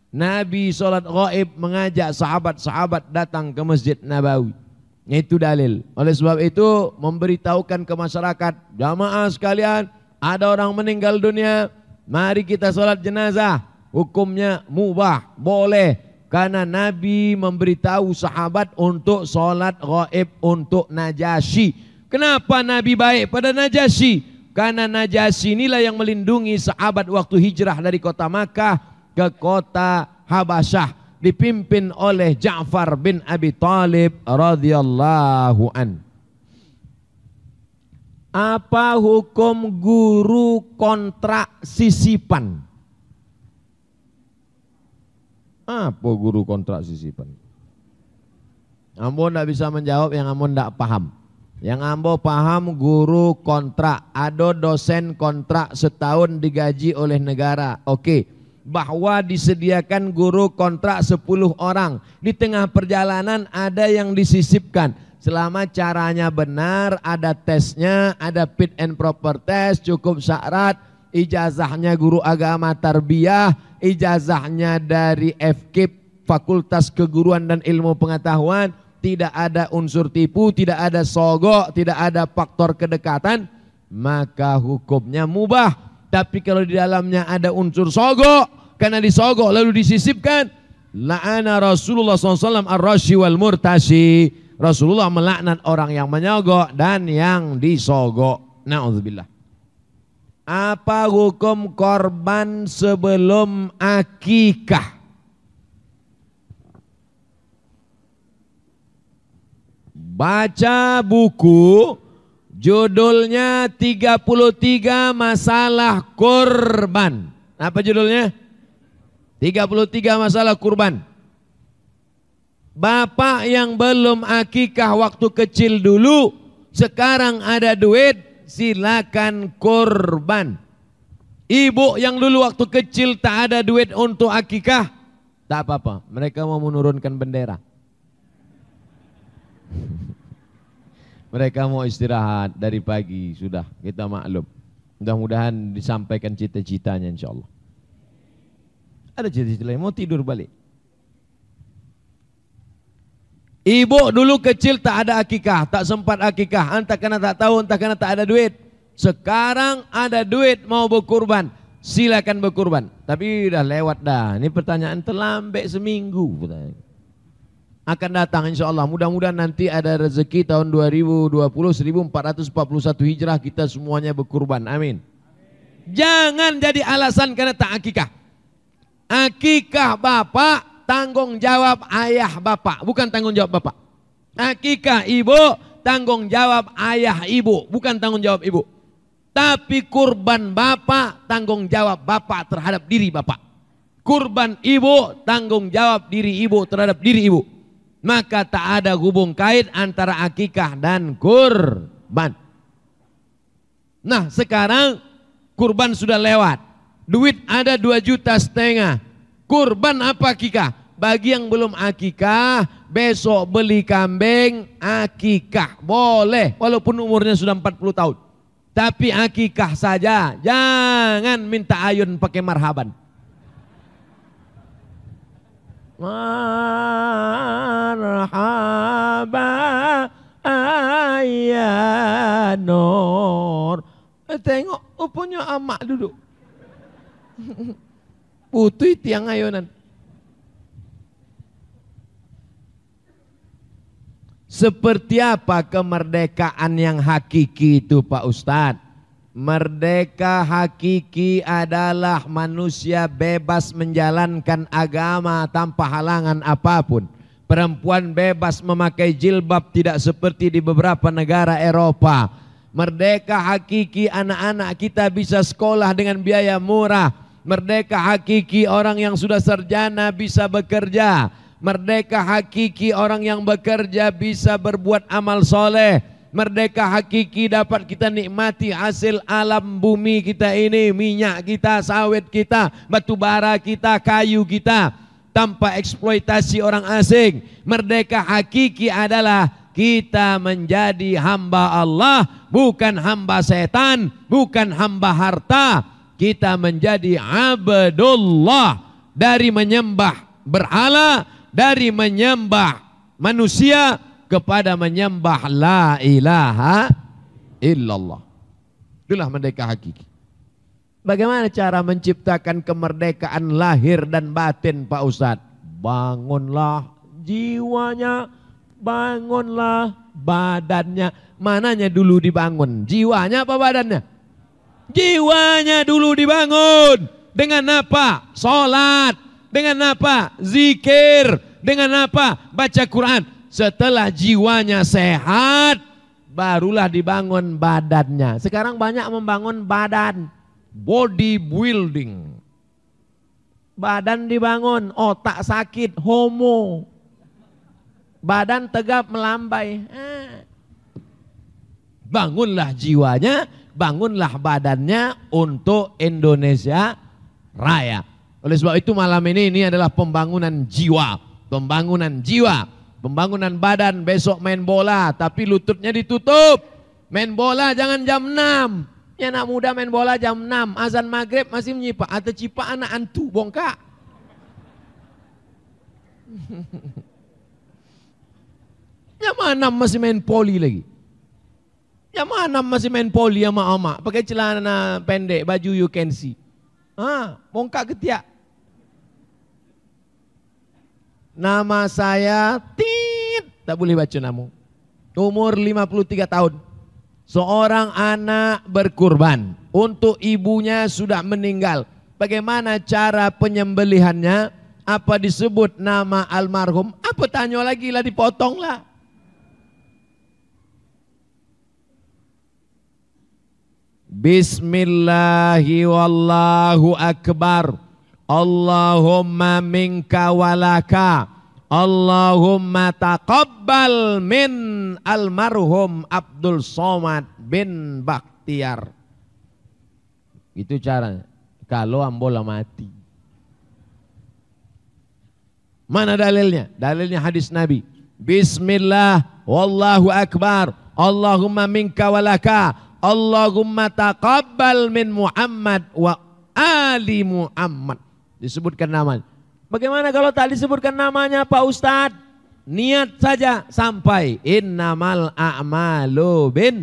Nabi sholat gaib mengajak sahabat-sahabat datang ke Masjid Nabawi. Itu dalil. Oleh sebab itu memberitahukan ke masyarakat, jamaah sekalian, ada orang meninggal dunia, mari kita sholat jenazah. Hukumnya mubah, boleh. Karena Nabi memberitahu sahabat untuk sholat gaib untuk Najasyi. Kenapa Nabi baik pada Najasyi? Karena Najasyi inilah yang melindungi sahabat waktu hijrah dari kota Makkah ke kota Habasyah, dipimpin oleh Ja'far bin Abi Thalib radhiyallahu an. Apa hukum guru kontrak sisipan? Apa guru kontrak sisipan? Ambo tidak bisa menjawab yang ambo tidak paham. Yang ambo paham guru kontrak, ada dosen kontrak setahun digaji oleh negara. Oke. Bahwa disediakan guru kontrak 10 orang. Di tengah perjalanan ada yang disisipkan. Selama caranya benar, ada tesnya, ada fit and proper test, cukup syarat, ijazahnya guru agama tarbiyah, ijazahnya dari FKIP, Fakultas Keguruan dan Ilmu Pengetahuan, tidak ada unsur tipu, tidak ada sogok, tidak ada faktor kedekatan, maka hukumnya mubah. Tapi kalau di dalamnya ada unsur sogok, karena disogok lalu disisipkan, la'ana Rasulullah SAW ar-rashi wal murtashi. Rasulullah melaknat orang yang menyogok dan yang disogok. Na'udzubillah. Apa hukum korban sebelum akikah? Baca buku judulnya 33 masalah kurban. Apa judulnya? 33 masalah kurban. Bapak yang belum akikah waktu kecil dulu, sekarang ada duit, silakan kurban. Ibu yang dulu waktu kecil tak ada duit untuk akikah, tak apa-apa. Mereka mau menurunkan bendera. Mereka mau istirahat dari pagi, sudah kita maklum. Mudah-mudahan disampaikan cita-citanya insya Allah. Ada cita-cita lain, mau tidur balik. Ibu dulu kecil tak ada akikah, tak sempat akikah, entah karena tak tahu, entah karena tak ada duit. Sekarang ada duit mau berkurban, silakan berkurban. Tapi udah lewat dah, ini pertanyaan terlambat seminggu. Akan datang insya Allah, mudah-mudahan nanti ada rezeki tahun 2020 1441 Hijrah kita semuanya berkurban, amin. Jangan jadi alasan karena tak akikah. Akikah bapak, tanggung jawab ayah bapak, bukan tanggung jawab bapak. Akikah ibu, tanggung jawab ayah ibu, bukan tanggung jawab ibu. Tapi kurban bapak, tanggung jawab bapak terhadap diri bapak. Kurban ibu, tanggung jawab diri ibu terhadap diri ibu. Maka tak ada hubung kait antara akikah dan kurban. Nah sekarang kurban sudah lewat, duit ada 2,5 juta. Kurban apa akikah? Bagi yang belum akikah, besok beli kambing akikah, boleh walaupun umurnya sudah 40 tahun. Tapi akikah saja, jangan minta ayun pakai marhaban. Marhaba ayah Nur. Tengok punya amak duduk. Putih tiang ayunan. Seperti apa kemerdekaan yang hakiki itu Pak Ustadz? Merdeka hakiki adalah manusia bebas menjalankan agama tanpa halangan apapun. Perempuan bebas memakai jilbab, tidak seperti di beberapa negara Eropa. Merdeka hakiki anak-anak kita bisa sekolah dengan biaya murah. Merdeka hakiki orang yang sudah sarjana bisa bekerja. Merdeka hakiki orang yang bekerja bisa berbuat amal soleh. Merdeka hakiki dapat kita nikmati hasil alam bumi kita ini, minyak kita, sawit kita, batu bara kita, kayu kita, tanpa eksploitasi orang asing. Merdeka hakiki adalah kita menjadi hamba Allah, bukan hamba setan, bukan hamba harta. Kita menjadi abdullah, dari menyembah berhala, dari menyembah manusia, kepada menyembah la ilaha illallah. Itulah merdeka hakiki. Bagaimana cara menciptakan kemerdekaan lahir dan batin Pak Ustadz? Bangunlah jiwanya, bangunlah badannya. Mananya dulu dibangun? Jiwanya apa badannya? Jiwanya dulu dibangun. Dengan apa? Salat. Dengan apa? Zikir. Dengan apa? Baca Quran. Setelah jiwanya sehat, barulah dibangun badannya. Sekarang banyak membangun badan, body building. Badan dibangun, otak sakit, homo. Badan tegap melambai. Bangunlah jiwanya, bangunlah badannya untuk Indonesia Raya. Oleh sebab itu malam ini adalah pembangunan jiwa, pembangunan jiwa. Pembangunan badan. Besok main bola tapi lututnya ditutup. Main bola jangan jam 6. Ya, anak muda main bola jam 6. Azan maghrib masih menyipak. Atau cipak anak antu bongkak. Ya mana masih main poli lagi. Ya mana masih main poli sama ama. Pakai celana pendek, baju you can see. Bongkak ketiak. Nama saya tak boleh baca nama. Umur 53 tahun. Seorang anak berkurban untuk ibunya sudah meninggal. Bagaimana cara penyembelihannya? Apa disebut nama almarhum? Apa tanya lagi lah, dipotong lah. Bismillahi wallahu akbar. Allahumma minka walaka. Allahumma taqabbal min almarhum Abdul Somad bin Bakhtiar. Itu caranya. Kalau ambola mati. Mana dalilnya? Dalilnya hadis Nabi. Bismillah wallahu akbar. Allahumma minka walaka. Allahumma taqabbal min Muhammad wa ali Muhammad. Disebutkan namanya. Bagaimana kalau tak disebutkan namanya Pak Ustadz? Niat saja sampai innamal a'malu bin.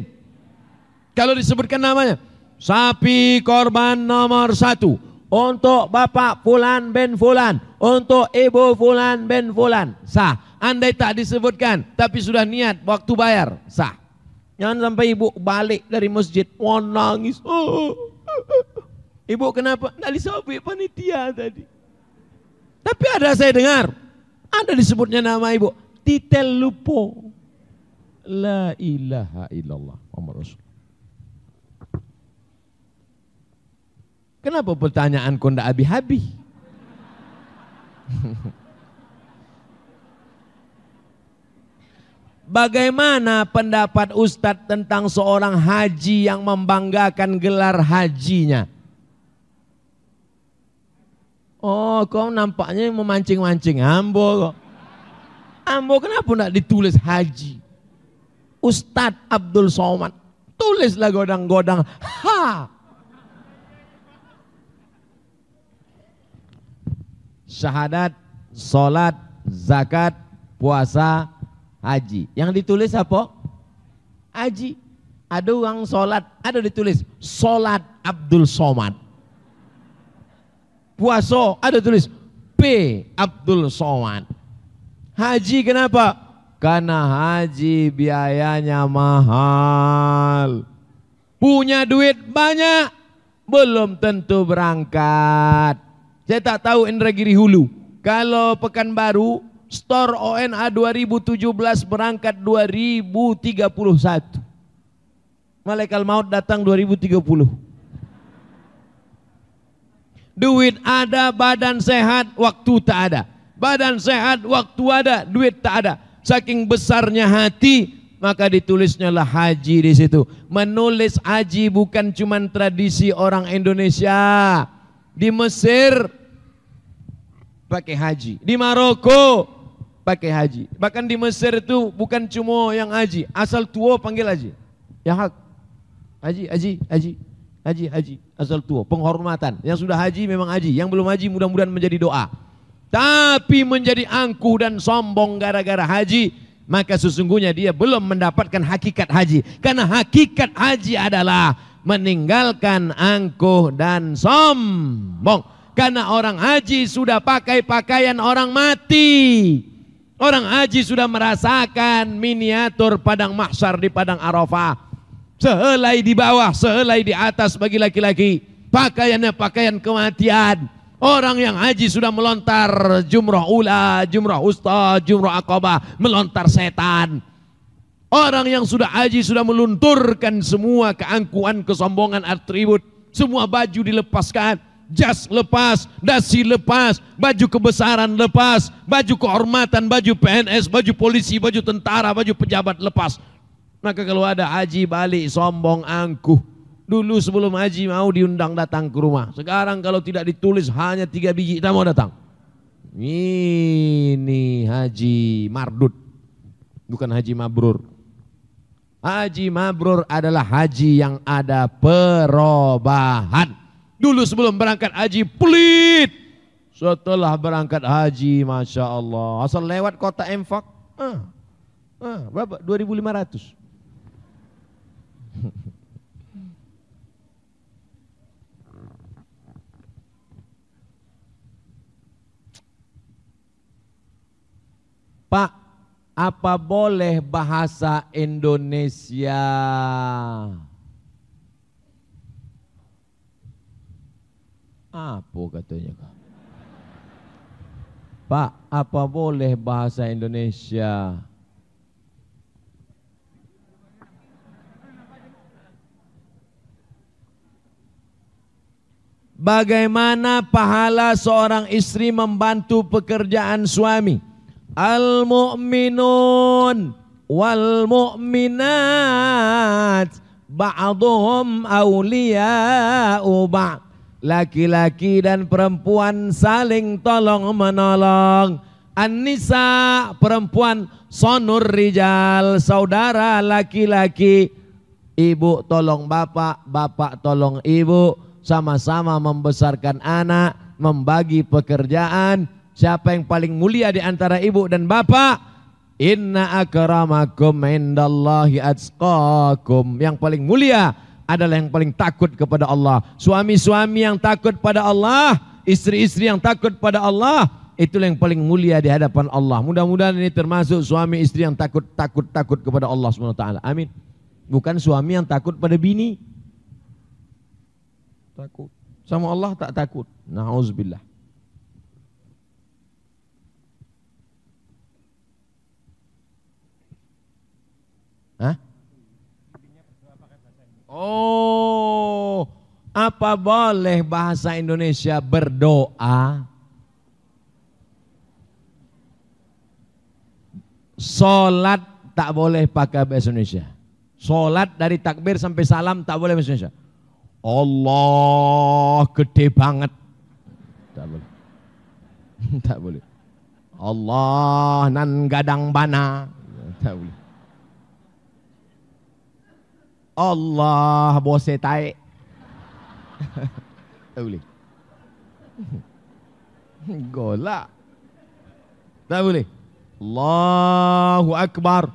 Kalau disebutkan namanya, sapi korban nomor 1 untuk Bapak Fulan bin Fulan, untuk Ibu Fulan bin Fulan, sah. Andai tak disebutkan tapi sudah niat waktu bayar, sah. Jangan sampai ibu balik dari masjid nangis. Ibu kenapa? Nggak disobek panitia tadi. Tapi ada saya dengar, ada disebutnya nama ibu. Titel lupo. La ilaha illallah Muhammad Rasul. Kenapa pertanyaanku ndak habis-habis? Bagaimana pendapat Ustadz tentang seorang haji yang membanggakan gelar hajinya? Oh, kau nampaknya memancing-mancing. Ambo kok. Ambo kenapa enggak ditulis haji? Ustadz Abdul Somad. Tulislah godang-godang. Ha. Syahadat, sholat, zakat, puasa, haji. Yang ditulis apa? Haji. Ada orang sholat, ada ditulis sholat Abdul Somad. Puasa ada tulis P Abdul Somad. Haji kenapa? Karena haji biayanya mahal. Punya duit banyak, belum tentu berangkat. Saya tak tahu Indragiri Hulu. Kalau Pekanbaru, store ONA 2017 berangkat 2031. Malaikat maut datang 2030. Duit ada, badan sehat, waktu tak ada. Badan sehat, waktu ada, duit tak ada. Saking besarnya hati, maka ditulisnya lah haji di situ. Menulis haji bukan cuma tradisi orang Indonesia. Di Mesir pakai haji, di Maroko pakai haji. Bahkan di Mesir itu bukan cuma yang haji, asal tua panggil haji. Ya hak, haji, haji, haji, haji, haji, asal tua, penghormatan. Yang sudah haji memang haji, yang belum haji mudah-mudahan menjadi doa. Tapi menjadi angkuh dan sombong gara-gara haji, maka sesungguhnya dia belum mendapatkan hakikat haji. Karena hakikat haji adalah meninggalkan angkuh dan sombong. Karena orang haji sudah pakai pakaian orang mati. Orang haji sudah merasakan miniatur padang mahsyar di padang Arafah. Sehelai di bawah, sehelai di atas bagi laki-laki. Pakaiannya pakaian kematian. Orang yang haji sudah melontar jumrah ula, jumrah usta, jumrah aqabah, melontar setan. Orang yang sudah haji sudah melunturkan semua keangkuhan, kesombongan, atribut. Semua baju dilepaskan, jas lepas, dasi lepas, baju kebesaran lepas, baju kehormatan, baju PNS, baju polisi, baju tentara, baju pejabat lepas. Maka kalau ada haji balik sombong angkuh. Dulu sebelum haji mau diundang datang ke rumah. Sekarang kalau tidak ditulis hanya 3 biji tak mau datang. Ini haji mardut, bukan haji mabrur. Haji mabrur adalah haji yang ada perubahan. Dulu sebelum berangkat haji pelit. Setelah berangkat haji Masya Allah. Asal lewat kota Enfak. Berapa? 2.500. Pak, apa boleh bahasa Indonesia? Apa katanya? Pak, apa boleh bahasa Indonesia? Bagaimana pahala seorang istri membantu pekerjaan suami? Al-mu'minun wal mu'minat ba'duhum awliya'u ba'd. Laki-laki dan perempuan saling tolong menolong. An-nisa, perempuan, sonur rijal, saudara laki-laki. Ibu tolong bapak, bapak tolong ibu, sama-sama membesarkan anak, membagi pekerjaan. Siapa yang paling mulia di antara ibu dan bapak? Inna akramakum indallahi atqakum. Yang paling mulia adalah yang paling takut kepada Allah. Suami-suami yang takut pada Allah, istri-istri yang takut pada Allah, itulah yang paling mulia di hadapan Allah. Mudah-mudahan ini termasuk suami istri yang takut kepada Allah SWT. Amin. Bukan suami yang takut pada bini. Takut. Sama Allah tak takut. Na'udzubillah. Hah? Oh, apa boleh bahasa Indonesia berdoa? Solat tak boleh pakai bahasa Indonesia. Solat dari takbir sampai salam tak boleh bahasa Indonesia. Allah gede banget. Tak boleh. Tak boleh. Allah nan gadang bana. Tak boleh. Allah bose tae. Tak boleh. Golak. Tak boleh. Allahu Akbar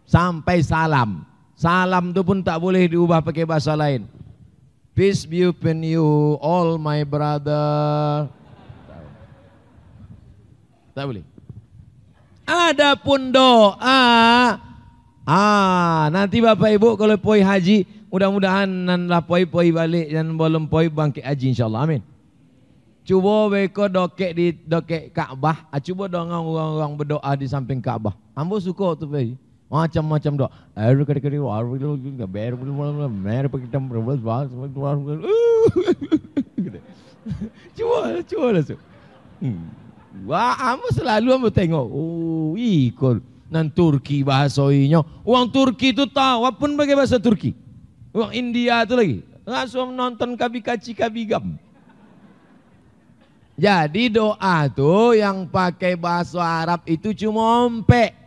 sampai salam. Salam itu pun tak boleh diubah pakai bahasa lain. Peace be upon you all my brother. Tak boleh. Adapun doa, nanti Bapak Ibu kalau poi haji, mudah-mudahan nan lah poi balik dan belum poi bangkit haji insyaallah. Amin. Cuba beko dokek Ka'bah, cuba dengan orang-orang berdoa di samping Ka'bah. Ambo suka tu poi. Macam-macam doa. Cuba langsung. Wah, ambo selalu ambo tengok. Oh, ikut. Nan Turki bahasanya. Orang Turki itu tahu apa pun pakai bahasa Turki. Orang India itu lagi. Langsung nonton Kabikaci Kabigam. Jadi doa tuh yang pakai bahasa Arab itu cuma ompek.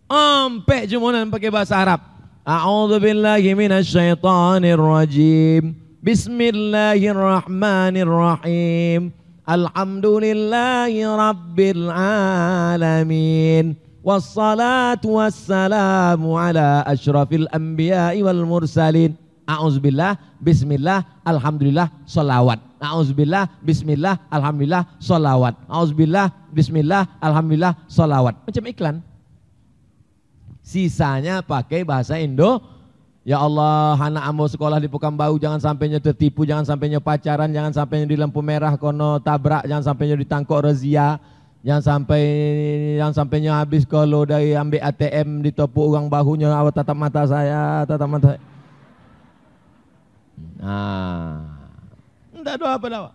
Ompek cuma yang pakai bahasa Arab. A'udzubillahi minasyaitonirrajim. Bismillahirrahmanirrahim. Alhamdulillahi rabbil alamin. Wassalatu wassalamu ala asyrafil anbiya'i wal mursalin. A'udzubillah, bismillah, alhamdulillah, salawat. A'udzubillah, bismillah, alhamdulillah, salawat. A'udzubillah, bismillah, alhamdulillah, salawat. Macam iklan. Sisanya pakai bahasa Indo. Ya Allah, anak ambo sekolah di Pekanbaru jangan sampainya tertipu, jangan sampainya pacaran, jangan sampainya di lampu merah kono tabrak, jangan sampainya ditangkap razia, jangan sampainya habis kalau dari ambil ATM ditopuk orang bahunya, awak tatap mata saya, tatap mata. Enggak doa apa doa.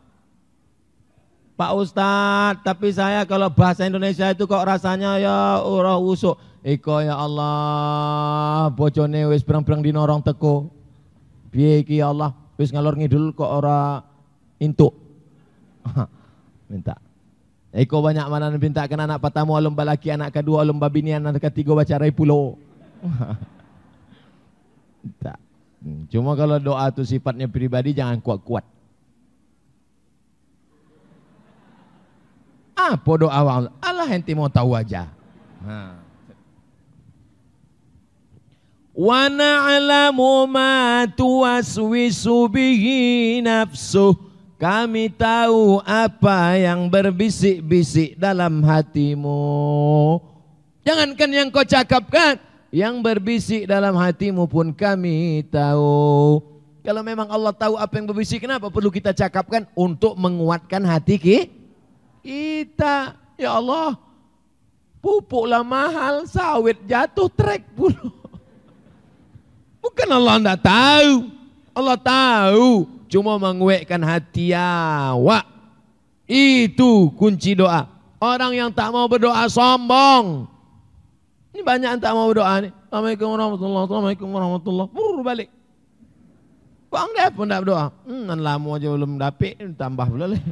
Pak Ustadz, tapi saya kalau bahasa Indonesia itu kok rasanya ya urah usuk. Iko ya Allah, bojone wis perang-perang dinorong teko. Piye iki ya Allah, wis ngalor ngidul kok ora intuk. Minta. Iko banyak mana minta kan anak pertama lomba laki, anak kedua lomba bini, anak ketiga baca rai pulau. Minta. Cuma kalau doa itu sifatnya pribadi jangan kuat-kuat. Apa doa Allah? Allah ente mau tahu aja. Wa na'lamu ma tuwaswisu bihi nafsuh. Kami tahu apa yang berbisik-bisik dalam hatimu. Jangankan yang kau cakapkan, yang berbisik dalam hatimu pun kami tahu. Kalau memang Allah tahu apa yang berbisik, kenapa perlu kita cakapkan? Untuk menguatkan hati kita. Ya Allah, pupuklah mahal, sawit jatuh trek puluh. Bukan Allah tidak tahu. Allah tahu. Cuma menguatkan hati awak. Itu kunci doa. Orang yang tak mau berdoa sombong. Ini banyak yang tak mau berdoa nih. Assalamualaikum warahmatullahi wabarakatuh. Assalamualaikum warahmatullahi wabarakatuh. Burur balik. Bang dia pun tak berdoa. Lama aja belum dapet. Tambah pula lagi.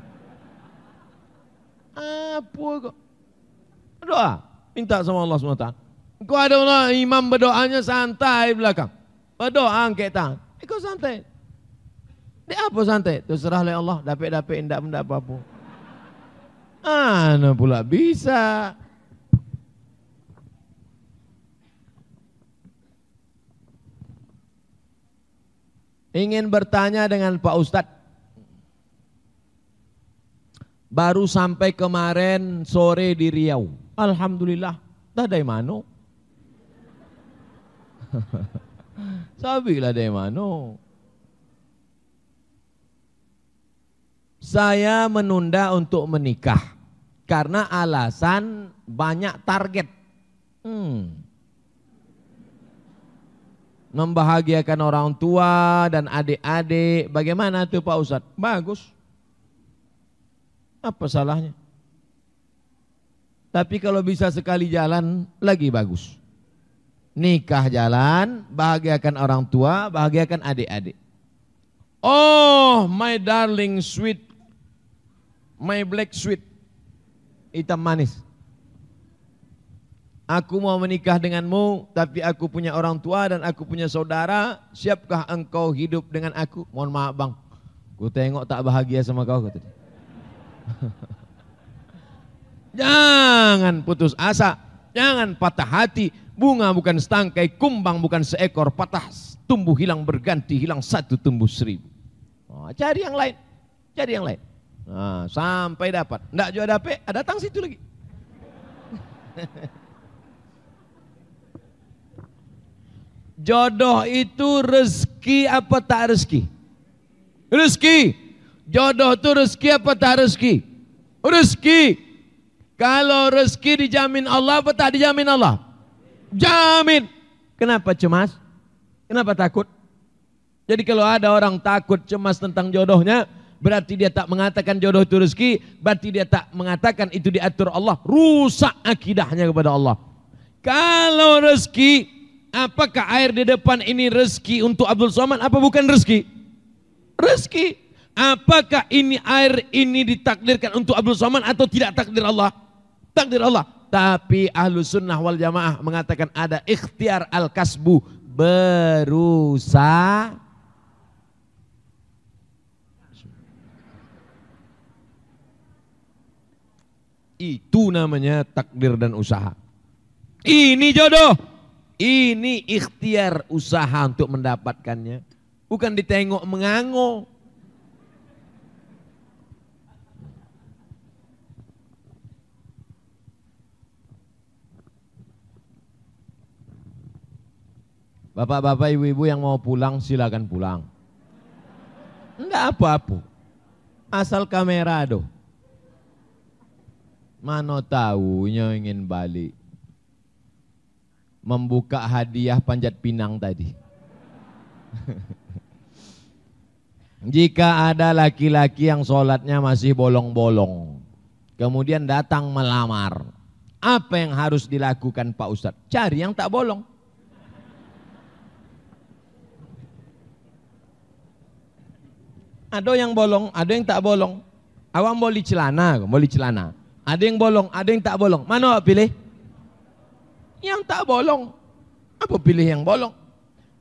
Apa kok? Berdoa. Minta sama Allah SWT. Kau ada Allah imam berdoanya santai belakang. Berdoa angkat tangan. Kau santai. Dia apa santai? Terserah oleh Allah. Dapet-dapet tidak benda apa-apa. Mana pula bisa. Ingin bertanya dengan Pak Ustadz. Baru sampai kemarin sore di Riau. Alhamdulillah. Dah dari mana? Sabilah dari mana? Saya menunda untuk menikah karena alasan banyak target. Membahagiakan orang tua dan adik-adik. Bagaimana tuh Pak Ustadz? Bagus. Apa salahnya? Tapi kalau bisa sekali jalan, lagi bagus. Nikah jalan, bahagiakan orang tua, bahagiakan adik-adik. Oh, my darling sweet, my black sweet, hitam manis. Aku mau menikah denganmu, tapi aku punya orang tua dan aku punya saudara. Siapkah engkau hidup dengan aku? Mohon maaf bang, ku tengok tak bahagia sama kau. Kata dia. Jangan putus asa, jangan patah hati. Bunga bukan setangkai, kumbang bukan seekor, patah tumbuh hilang berganti, hilang satu tumbuh seribu. Cari yang lain, cari yang lain. Sampai dapat. Nggak juga dapat, datang situ lagi. jodoh itu rezeki apa tak rezeki? Rezeki. Jodoh itu rezeki apa tak rezeki? Rezeki. Kalau rezeki dijamin Allah apa tak dijamin Allah? Jamin. Kenapa cemas? Kenapa takut? Jadi kalau ada orang takut cemas tentang jodohnya, berarti dia tak mengatakan jodoh itu rezeki, berarti dia tak mengatakan itu diatur Allah, rusak akidahnya kepada Allah. Kalau rezeki, apakah air di depan ini rezeki untuk Abdul Somad apa bukan rezeki? Rezeki. Apakah ini air ini ditakdirkan untuk Abdul Somad atau tidak takdir Allah? Takdir Allah. Tapi Ahlus Sunnah wal Jamaah mengatakan ada ikhtiar al-kasbu, berusaha. Itu namanya takdir dan usaha. Ini jodoh. Ini ikhtiar usaha untuk mendapatkannya. Bukan ditengok mengango. Bapak-bapak, ibu-ibu yang mau pulang silakan pulang. Enggak apa-apa. Asal kamera doh. Mana tahunya ingin balik. Membuka hadiah Panjat Pinang tadi. Jika ada laki-laki yang sholatnya masih bolong-bolong, kemudian datang melamar, apa yang harus dilakukan Pak Ustadz? Cari yang tak bolong. Ada yang bolong, ada yang tak bolong. Awang boleh celana, boleh celana. Ada yang bolong, ada yang tak bolong. Mana awak pilih? Yang tak bolong. Apa pilih yang bolong?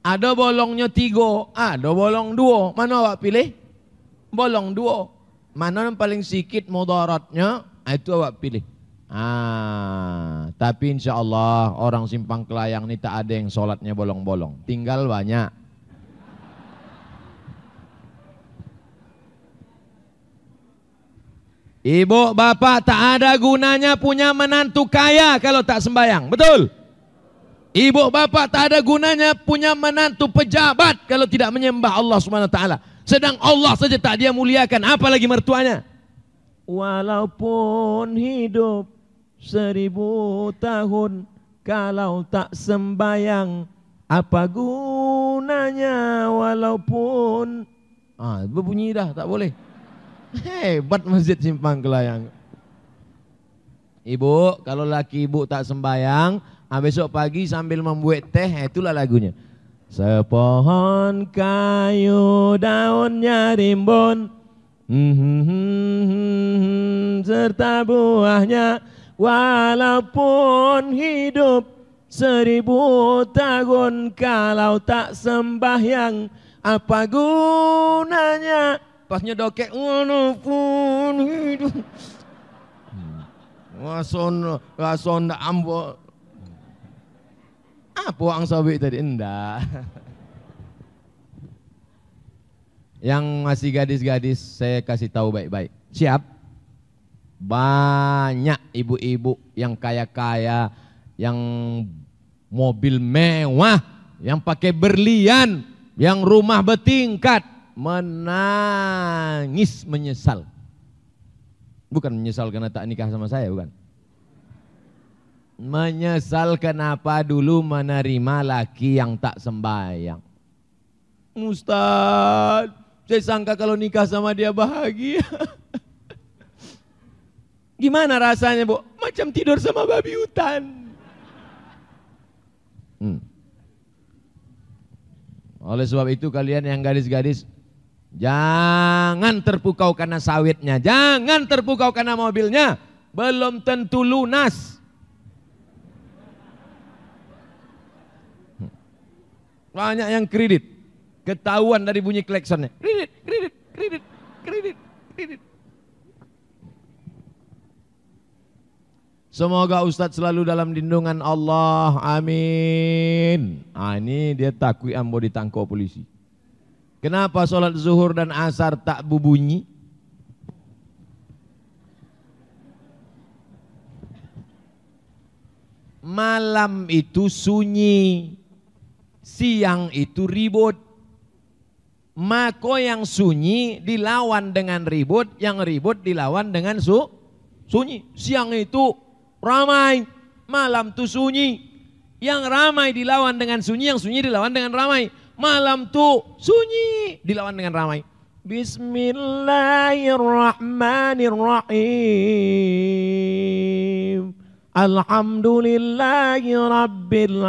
Ada bolongnya 3, ada bolong 2. Mana awak pilih? Bolong 2. Mana yang paling sikit mudaratnya? Itu awak pilih. Tapi insya Allah orang Simpang Kelayang ini tak ada yang sholatnya bolong-bolong. Tinggal banyak. Ibu bapak tak ada gunanya punya menantu kaya kalau tak sembahyang, betul? Ibu bapak tak ada gunanya punya menantu pejabat kalau tidak menyembah Allah Subhanahu wa taala. Sedang Allah saja tak dia muliakan, apalagi mertuanya. Walaupun hidup 1000 tahun kalau tak sembahyang, apa gunanya walaupun berbunyi dah, tak boleh. Hebat Masjid Simpang Kelayang. Ibu, kalau laki ibu tak sembahyang, besok pagi sambil membuat teh, itulah lagunya. Sepohon kayu daunnya rimbun, serta buahnya, walaupun hidup 1000 tahun kalau tak sembahyang, apa gunanya? Pasnya dokek, walaupun hidup. Wason ambo. Apa ang sabi tadi? Enggak. Yang masih gadis-gadis saya kasih tahu baik-baik. Siap? Banyak ibu-ibu yang kaya-kaya, yang mobil mewah, yang pakai berlian, yang rumah bertingkat, menangis menyesal. Bukan menyesal karena tak nikah sama saya, bukan. Menyesal kenapa dulu menerima laki yang tak sembahyang. Ustaz, saya sangka kalau nikah sama dia bahagia. Gimana rasanya, Bu? Macam tidur sama babi hutan. Oleh sebab itu kalian yang gadis-gadis, jangan terpukau karena sawitnya, jangan terpukau karena mobilnya, belum tentu lunas. Banyak yang kredit, ketahuan dari bunyi kleksonnya. Kredit, kredit, kredit, kredit, kredit. Semoga Ustadz selalu dalam lindungan Allah, amin. Ini dia takui ambo ditangkap polisi. Kenapa sholat zuhur dan asar tak berbunyi? Malam itu sunyi. siang itu ribut. Maka yang sunyi dilawan dengan ribut, yang ribut dilawan dengan sunyi. Siang itu ramai, malam itu sunyi. Yang ramai dilawan dengan sunyi, yang sunyi dilawan dengan ramai. Malam itu sunyi dilawan dengan ramai. Bismillahirrahmanirrahim. Alhamdulillahi Rabbil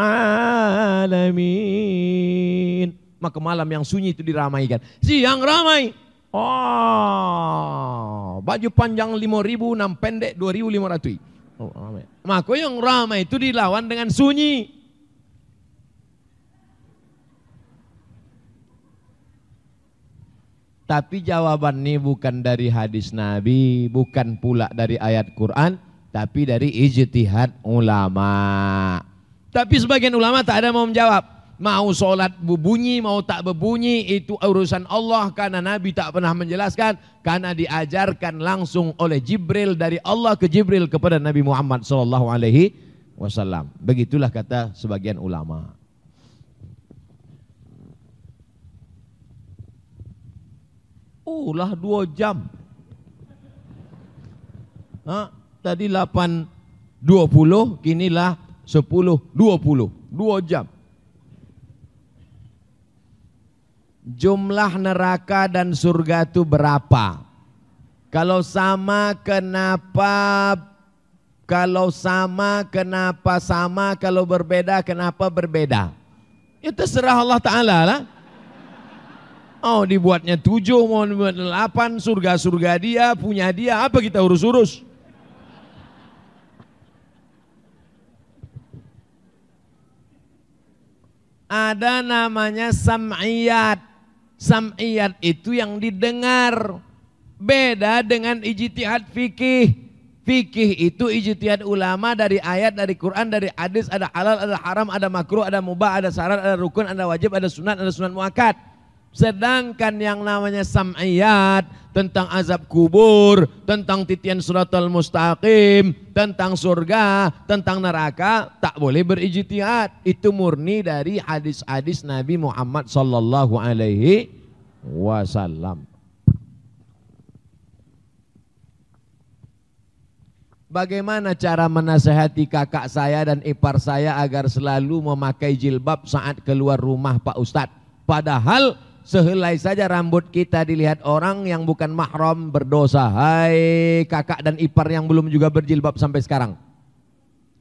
Alamin. Maka malam yang sunyi itu diramaikan. Siang ramai. Oh, baju panjang 5.000, nam pendek 2.500. Oh, ramai. Maka yang ramai itu dilawan dengan sunyi. Tapi jawaban ini bukan dari hadis Nabi, bukan pula dari ayat Quran, tapi dari ijtihad ulama. Tapi sebagian ulama tak ada mau menjawab. Mau sholat berbunyi, mau tak berbunyi, itu urusan Allah. Karena Nabi tak pernah menjelaskan. Karena diajarkan langsung oleh Jibril, dari Allah ke Jibril kepada Nabi Muhammad SAW. Begitulah kata sebagian ulama. Lah 2 jam. Tadi 8.20, kinilah 10.20. 2 jam. Jumlah neraka dan surga itu berapa? Kalau sama kenapa? Kalau sama kenapa sama? Kalau berbeda kenapa berbeda? Itu terserah Allah Ta'ala lah. Oh, dibuatnya 7, mau dibuat 8, surga-surga dia, punya dia, apa kita urus-urus? Ada namanya sam'iyat. Sam'iyat itu yang didengar. Beda dengan ijtihad fikih. Fikih itu ijtihad ulama dari ayat, dari Quran, dari hadis, ada halal, ada haram, ada makruh, ada mubah, ada syarat, ada rukun, ada wajib, ada sunat muakkad. Sedangkan yang namanya sam'iyat, tentang azab kubur, tentang titian siratal mustaqim, tentang surga, tentang neraka, tak boleh berijtihad. Itu murni dari hadis-hadis Nabi Muhammad sallallahu alaihi wasallam. Bagaimana cara menasehati kakak saya dan ipar saya agar selalu memakai jilbab saat keluar rumah Pak Ustadz? Padahal sehelai saja rambut kita dilihat orang yang bukan mahram berdosa. Hai kakak dan ipar yang belum juga berjilbab sampai sekarang,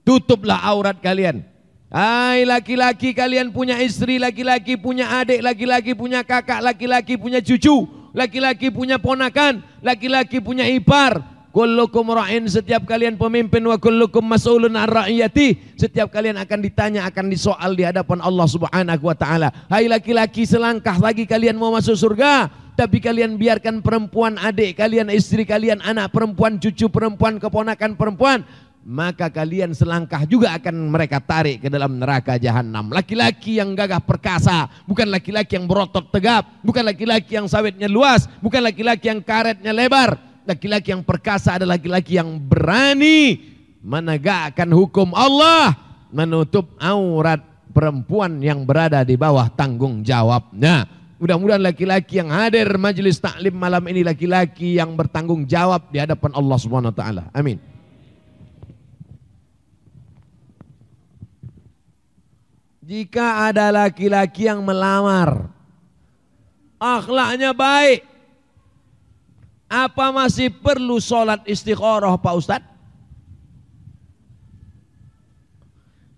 tutuplah aurat kalian. Hai laki-laki, kalian punya istri, laki-laki punya adik, laki-laki punya kakak, laki-laki punya cucu, laki-laki punya ponakan, laki-laki punya ipar. Kullukum ra'in, setiap kalian pemimpin, wa kullukum mas'ulun an ra'iyati, setiap kalian akan ditanya, akan disoal di hadapan Allah Subhanahu wa taala. Hai laki-laki, selangkah lagi kalian mau masuk surga, tapi kalian biarkan perempuan adik kalian, istri kalian, anak perempuan, cucu perempuan, keponakan perempuan, maka kalian selangkah juga akan mereka tarik ke dalam neraka jahanam. Laki-laki yang gagah perkasa, bukan laki-laki yang berotot tegap, bukan laki-laki yang sawitnya luas, bukan laki-laki yang karetnya lebar. Laki-laki yang perkasa adalah laki-laki yang berani menegakkan hukum Allah, menutup aurat perempuan yang berada di bawah tanggung jawabnya. Mudah-mudahan laki-laki yang hadir majelis taklim malam ini laki-laki yang bertanggung jawab di hadapan Allah Subhanahu wa taala. Amin. Jika ada laki-laki yang melamar, akhlaknya baik, apa masih perlu sholat istikharah Pak Ustadz?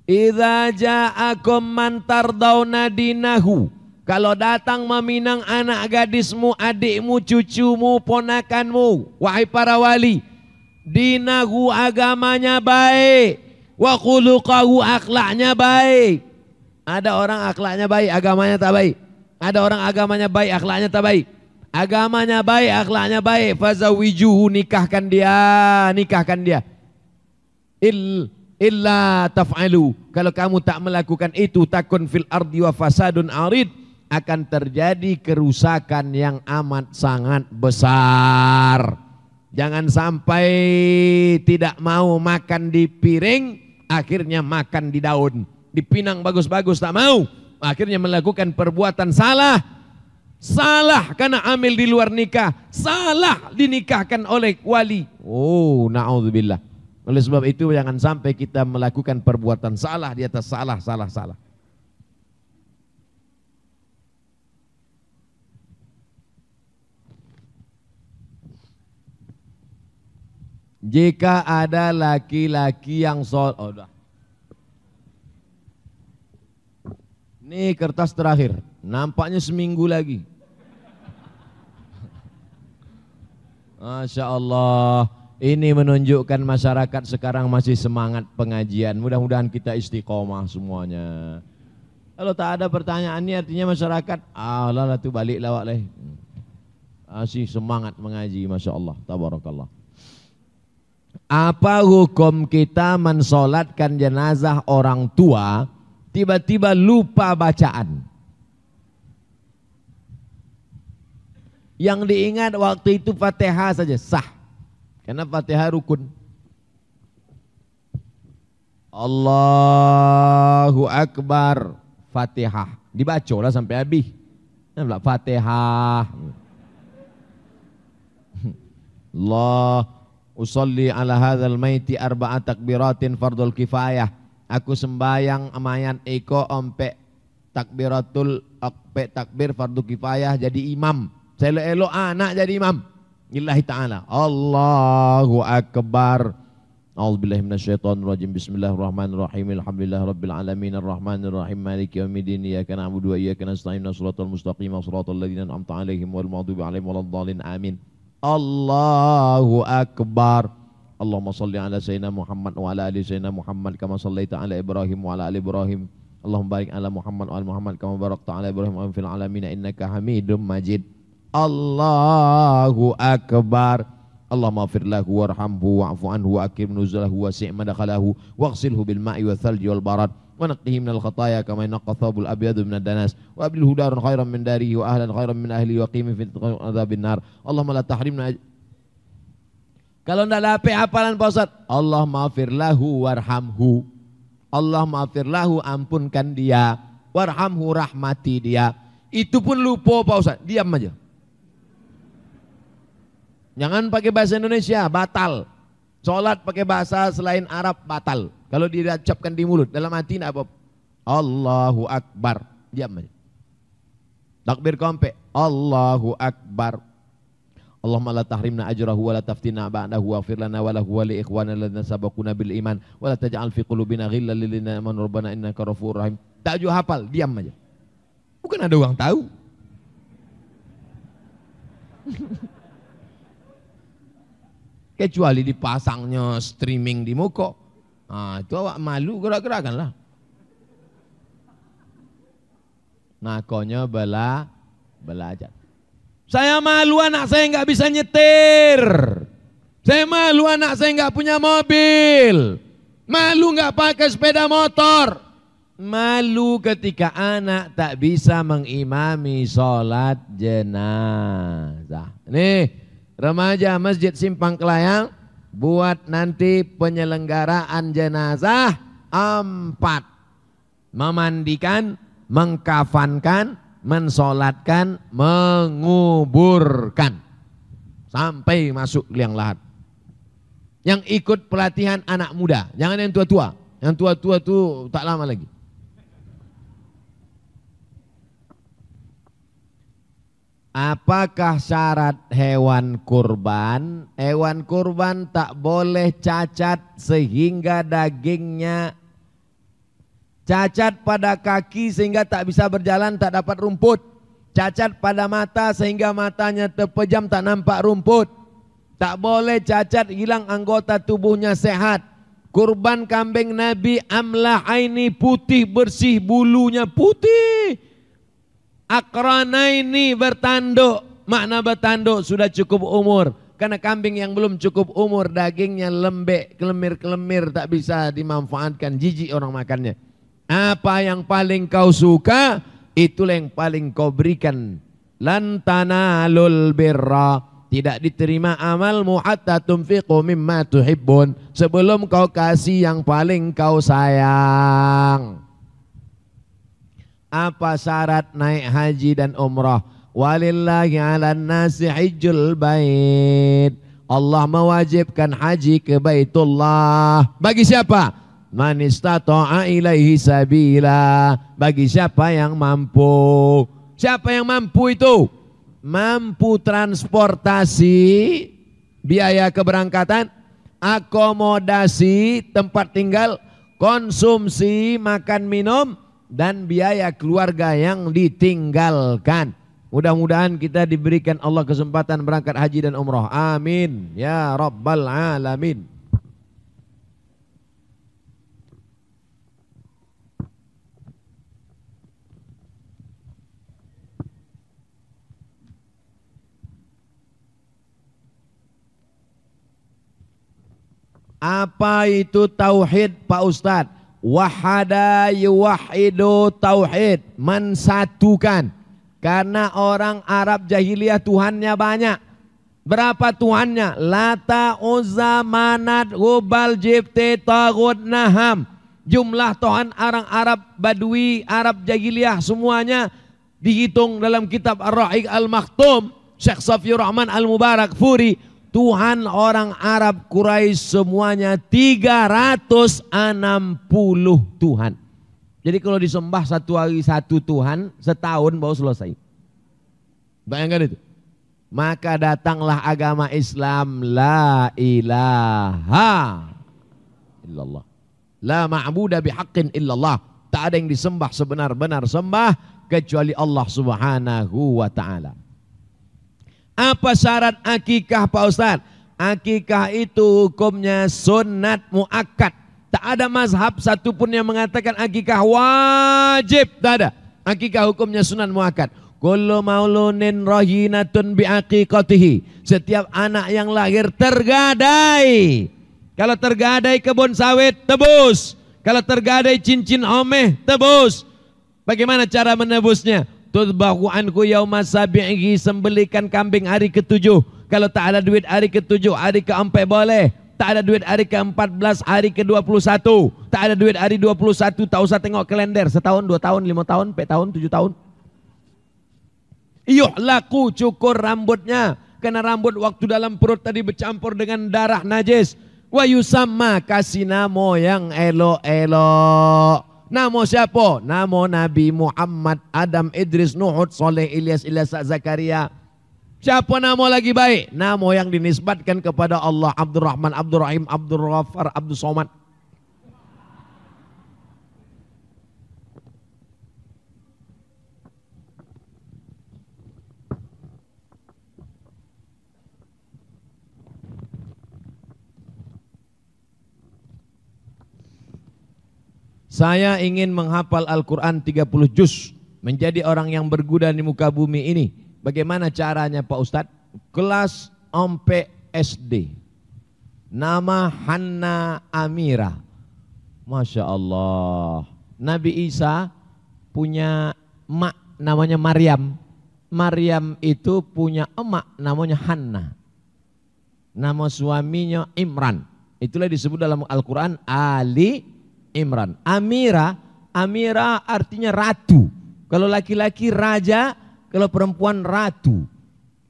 Idza ja'akum man tardawna dinahu, kalau datang meminang anak gadismu, adikmu, cucumu, ponakanmu, wahai para wali, dinahu agamanya baik, wa khuluqahu akhlaknya baik. Ada orang akhlaknya baik, agamanya tak baik. Ada orang agamanya baik, akhlaknya tak baik. Agamanya baik, akhlaknya baik, fazawijuhu, nikahkan dia. Illa taf'alu, kalau kamu tak melakukan itu, takun fil ardi wa fasadun arid, akan terjadi kerusakan yang amat sangat besar. Jangan sampai tidak mau makan di piring, akhirnya makan di daun. Dipinang bagus-bagus tak mau, akhirnya melakukan perbuatan salah. Salah karena hamil di luar nikah, salah dinikahkan oleh wali. Oh, na'udzubillah. Oleh sebab itu jangan sampai kita melakukan perbuatan salah di atas salah. Jika ada laki-laki yang ini kertas terakhir, nampaknya seminggu lagi. Masya Allah, ini menunjukkan masyarakat sekarang masih semangat pengajian. Mudah-mudahan kita istiqomah semuanya. Kalau tak ada pertanyaan ini artinya masyarakat, lah tu balik lawak leh. Masih semangat mengaji, Masya Allah, tabarakallah. Apa hukum kita mensolatkan jenazah orang tua, tiba-tiba lupa bacaan? Yang diingat waktu itu Fatihah saja sah. Karena Fatihah rukun. Allahu Akbar, Fatihah. Dibacalah sampai habis. Fatihah. Allah usolli ala hadzal maiti arba'at takbiratin fardul kifayah. Aku sembayang mayat eko ompe takbir fardu kifayah jadi imam. Selo-elo anak jadi imam. Lillahi ta'ala. Allahu Akbar. A'udzubillahi minasyaitonirrajim. Bismillahirrahmanirrahim. Alhamdulillahi rabbil alamin arrahmanir rahim maliki yaumiddin. Iyyaka na'budu wa iyyaka nasta'in. Shiratal mustaqim shiratal ladzina an'amta 'alaihim wal maghdubi 'alaihim waladdallin. Amin. Allahu Akbar. Allahumma shalli ala sayyidina Muhammad wa ala ali sayyidina Muhammad kama shallaita ala Ibrahim wa ala ali Ibrahim. Allahumma barik ala Muhammad wa ala Muhammad kama barakta ala Ibrahim wa fil alamin innaka Hamidum Majid. Allahu Akbar. Allahumma ighfir lahu warhamhu wa'fu anhu wa akrim nuzulahu wa si' madkhalahu waghsilhu bil ma'i wal thalji wal barad wa naqqihi minal khataaya kama yanqqa thawbul abyadu minad danas wa abilhu daran khairan min darihi wa ahlan khairan min ahlihi wa qimi fi adzabin nar. Allahumma la tahrimna. Kalau tidak dapat hafalan Pak Ustaz, Allahumma ighfir lahu warhamhu. Allahumma ighfir lahu, ampunkan dia, warhamhu, rahmati dia. Itu pun lupa Pak Ustaz, diam aja. Jangan pakai bahasa Indonesia, batal. Sholat pakai bahasa selain Arab, batal. Kalau diucapkan di mulut, dalam hati tidak apa. Allahu Akbar, diam aja. Takbir kompe, Allahu Akbar. Allahumma la tahrimna ajrahu wa la taftina ba'dahu waghfir lana wa lahu wa li ikhwana alladziina sabaquna bil iman wa la taj'al fi qulubina ghillan lil ladzina amanu rabbana innaka ghafurur rahim. Tak juga hafal, diam aja. Bukan ada orang tahu. Kecuali dipasangnya streaming di muka. Itu awak malu gerak-gerakan lah. Nakonya belajar. Saya malu anak saya nggak bisa nyetir. Saya malu anak saya nggak punya mobil. Malu nggak pakai sepeda motor. Malu ketika anak tak bisa mengimami sholat jenazah. Nih. Remaja Masjid Simpang Kelayang buat nanti penyelenggaraan jenazah 4. Memandikan, mengkafankan, mensolatkan, menguburkan. Sampai masuk liang lahat. Yang ikut pelatihan anak muda, jangan yang tua-tua. Yang tua-tua itu tak lama lagi. Apakah syarat hewan kurban? Hewan kurban tak boleh cacat sehingga dagingnya cacat pada kaki sehingga tak bisa berjalan, tak dapat rumput. Cacat pada mata sehingga matanya terpejam, tak nampak rumput. Tak boleh cacat, hilang anggota tubuhnya sehat. Kurban kambing Nabi amlah aini, putih bersih, bulunya putih. Akranaini, bertanduk. Makna bertanduk sudah cukup umur. Karena kambing yang belum cukup umur dagingnya lembek, kelemir-kelemir, tak bisa dimanfaatkan, jijik orang makannya. Apa yang paling kau suka, itulah yang paling kau berikan. Lan tanalul birra, tidak diterima amalmu hatta tunfiqu mimma tuhibbun, sebelum kau kasih yang paling kau sayang. Apa syarat naik haji dan umrah? Walillahi 'alan nasi hajjul bait. Allah mewajibkan haji ke Baitullah. Bagi siapa? Man istata'a ilaihi sabila. Bagi siapa yang mampu. Siapa yang mampu itu? Mampu transportasi, biaya keberangkatan, akomodasi, tempat tinggal, konsumsi, makan minum, dan biaya keluarga yang ditinggalkan. Mudah-mudahan kita diberikan Allah kesempatan berangkat haji dan umrah. Amin ya rabbal alamin. Apa itu tauhid Pak Ustadz? Wahada yuwahidu tauhid, mensatukan. Karena orang Arab jahiliyah Tuhannya banyak. Berapa Tuhannya? Lata, Uzza, Manat, Hubal, Jibti, Taghut, Naham. Jumlah Tuhan orang Arab Badui, Arab jahiliyah semuanya dihitung dalam kitab Ar-Rahiq Al-Maktum, Syekh Safiur Rahman Al-Mubarak Furi. Tuhan orang Arab Quraisy semuanya 360 Tuhan. Jadi kalau disembah satu hari satu Tuhan, setahun baru selesai. Bayangkan itu. Maka datanglah agama Islam, la ilaha illallah. La ma'budu bihaqqin illallah. Tak ada yang disembah sebenar-benar sembah kecuali Allah Subhanahu wa taala. Apa syarat akikah Pak Ustaz? Akikah itu hukumnya sunat muakkad. Tak ada mazhab satupun yang mengatakan akikah wajib. Tak ada. Akikah hukumnya sunat muakkad. Kullu maulunin rahinatun biaqiqatihi. Setiap anak yang lahir tergadai. Kalau tergadai kebun sawit, tebus. Kalau tergadai cincin omeh, tebus. Bagaimana cara menebusnya? Tudbahu anku yauma sabi'ihi, sembelikan kambing hari ke-7. Kalau tak ada duit hari ke-7, hari ke-4 boleh. Tak ada duit hari ke-14, hari ke-21. Tak ada duit hari 21, tak usah tengok kalender. Setahun, 2 tahun, 5 tahun, 4 tahun, 7 tahun. Laku cukur rambutnya. Karena rambut waktu dalam perut tadi bercampur dengan darah najis. Wa yusamma, kasih nama yang elok-elok. Nama siapa? Nama Nabi Muhammad, Adam, Idris, Nuh, Saleh, Ilyas, Zakaria. Siapa nama lagi baik? Nama yang dinisbatkan kepada Allah. Abdul Rahman, Abdul Rahim, Abdul Ghaffar, Abdul Somad. Saya ingin menghafal Al-Quran 30 juz. Menjadi orang yang berguna di muka bumi ini. Bagaimana caranya Pak Ustadz? Kelas ompe SD. Nama Hanna Amira. Masya Allah. Nabi Isa punya emak namanya Maryam. Maryam itu punya emak namanya Hanna. Nama suaminya Imran. Itulah disebut dalam Al-Quran Ali Imran. Amira, Amira artinya ratu. Kalau laki-laki raja, kalau perempuan ratu.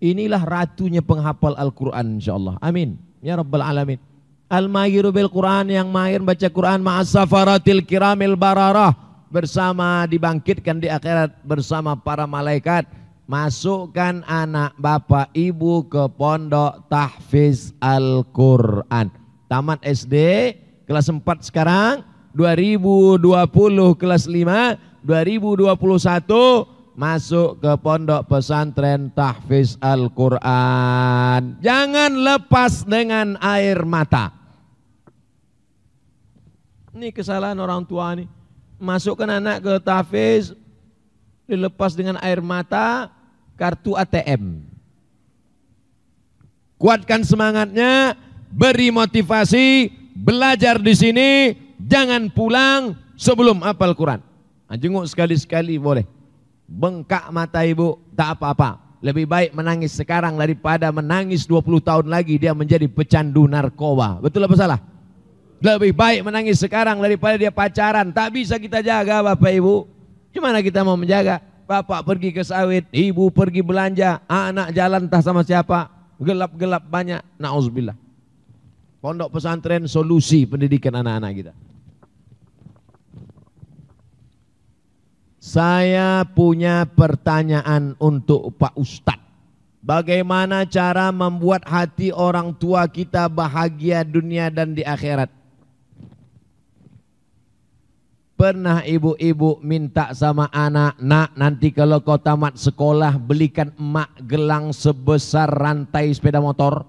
Inilah ratunya penghafal Al-Quran insyaAllah. Amin. Ya Rabbal Alamin. Al-Mahiru bil Quran, yang mahir baca Quran, ma'as-safaratil kiramil bararah. Bersama dibangkitkan di akhirat bersama para malaikat. Masukkan anak bapak ibu ke pondok tahfiz Al-Quran. Tamat SD, kelas 4 sekarang. 2020 kelas 5, 2021 masuk ke pondok pesantren tahfiz Al-Quran. Jangan lepas dengan air mata. Ini kesalahan orang tua nih. Masukkan anak ke tahfiz, dilepas dengan air mata, kartu ATM. Kuatkan semangatnya, beri motivasi, belajar di sini. Jangan pulang sebelum hafal Quran. Jenguk sekali-sekali boleh. Bengkak mata ibu, tak apa-apa. Lebih baik menangis sekarang daripada menangis 20 tahun lagi dia menjadi pecandu narkoba. Betul apa salah? Lebih baik menangis sekarang daripada dia pacaran. Tak bisa kita jaga Bapak Ibu. Gimana kita mau menjaga? Bapak pergi ke sawit, ibu pergi belanja, anak jalan entah sama siapa, gelap-gelap banyak, na'udzubillah. Pondok pesantren solusi pendidikan anak-anak kita. Saya punya pertanyaan untuk Pak Ustadz. Bagaimana cara membuat hati orang tua kita bahagia dunia dan di akhirat? Pernah ibu-ibu minta sama anak, nak nanti kalau kau tamat sekolah belikan emak gelang sebesar rantai sepeda motor?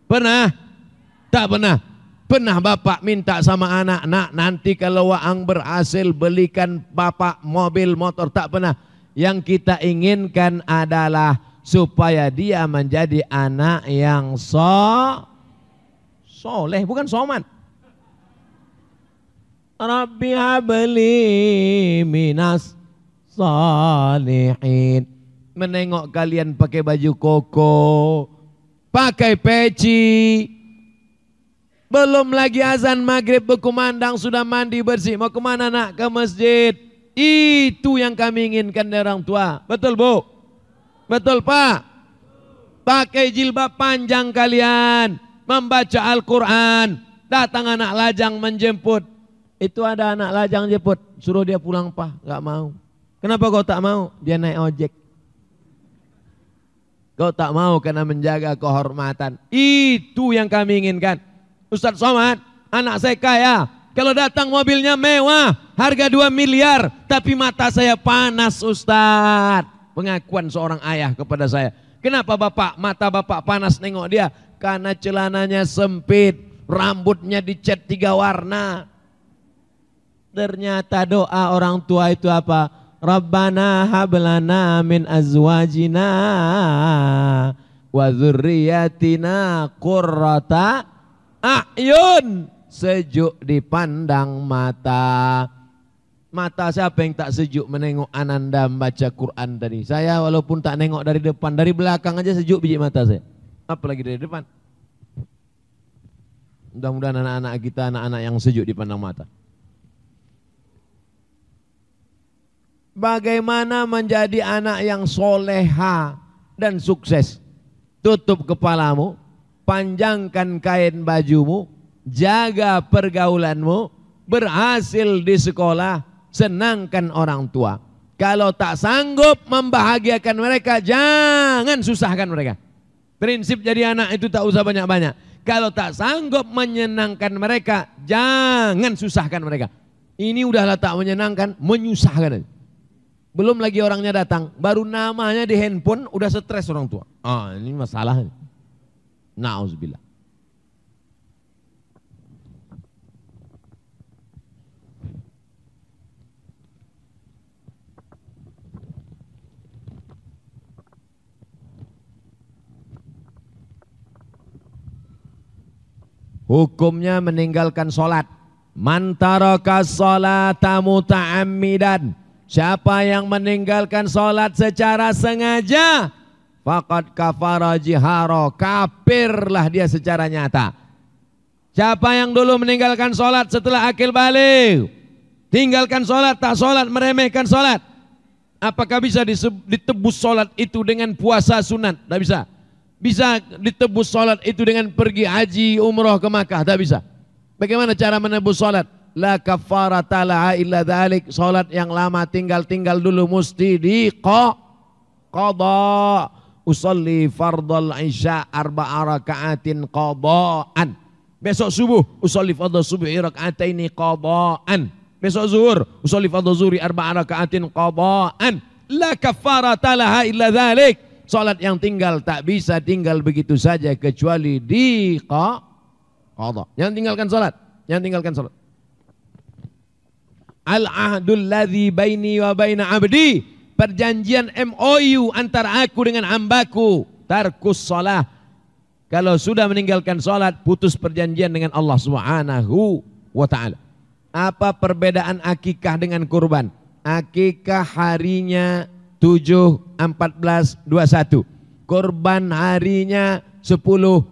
Pernah? Tak pernah. Pernah bapak minta sama anak, nak nanti kalau Waang berhasil belikan bapak mobil motor? Tak pernah. Yang kita inginkan adalah supaya dia menjadi anak yang soleh, bukan soman. Rabbi habli minas salihin. Menengok kalian pakai baju koko, pakai peci, belum lagi azan maghrib berkumandang sudah mandi bersih. Mau kemana nak? Ke masjid. Itu yang kami inginkan dari orang tua. Betul bu? Betul Pak? Pakai jilbab panjang kalian, membaca Al-Quran, datang anak lajang menjemput. Itu ada anak lajang jemput, suruh dia pulang Pak, gak mau. Kenapa kau tak mau? Dia naik ojek. Kau tak mau karena menjaga kehormatan. Itu yang kami inginkan. Ustadz Somad, anak saya kaya, kalau datang mobilnya mewah, harga 2 miliar, tapi mata saya panas Ustadz. Pengakuan seorang ayah kepada saya. Kenapa bapak, mata bapak panas nengok dia? Karena celananya sempit, rambutnya dicat 3 warna. Ternyata doa orang tua itu apa? Rabbana hablana min azwajina wa dzurriyyatina qurrata a'yun. Sejuk dipandang mata. Mata siapa yang tak sejuk menengok Ananda membaca Quran tadi? Saya walaupun tak nengok dari depan, dari belakang aja sejuk biji mata saya. Apalagi dari depan. Mudah-mudahan anak-anak kita anak-anak yang sejuk dipandang mata. Bagaimana menjadi anak yang soleha dan sukses? Tutup kepalamu, panjangkan kain bajumu, jaga pergaulanmu, berhasil di sekolah, senangkan orang tua. Kalau tak sanggup membahagiakan mereka, jangan susahkan mereka. Prinsip jadi anak itu tak usah banyak-banyak. Kalau tak sanggup menyenangkan mereka, jangan susahkan mereka. Ini udahlah tak menyenangkan, menyusahkan. Belum lagi orangnya datang, baru namanya di handphone udah stres orang tua. Ini masalah. Na'udzubillah. Hukumnya meninggalkan sholat. Man taraka sholata muta'ammidan. Siapa yang meninggalkan sholat secara sengaja, faqad kafara jihara, kafirlah dia secara nyata. Siapa yang dulu meninggalkan sholat setelah akil balik, tinggalkan sholat, tak sholat, meremehkan sholat, apakah bisa ditebus sholat itu dengan puasa sunat? Tidak bisa. Bisa ditebus sholat itu dengan pergi haji umroh ke Makkah? Tak bisa. Bagaimana cara menebus sholat? La kafarata laha illa dzalik. Sholat yang lama tinggal dulu mesti qada. Usolli fardal isya 4 raka'atin qadaan. Besok subuh usolli fardal subuhi raka'ataini qadaan. Besok zuhur usolli fardal zuhri 4 raka'atin qadaan. La kafarata laha illa dzalik. Salat yang tinggal tak bisa tinggal begitu saja kecuali di qada. Jangan tinggalkan salat, jangan tinggalkan salat. Al-ahdul ladzi baini wa baina abdi, perjanjian MOU antara aku dengan hambaku, tarkus shalah. Kalau sudah meninggalkan salat, putus perjanjian dengan Allah Subhanahu wa taala. Apa perbedaan akikah dengan kurban? Akikah harinya 7, 14, 21. Kurban harinya 10,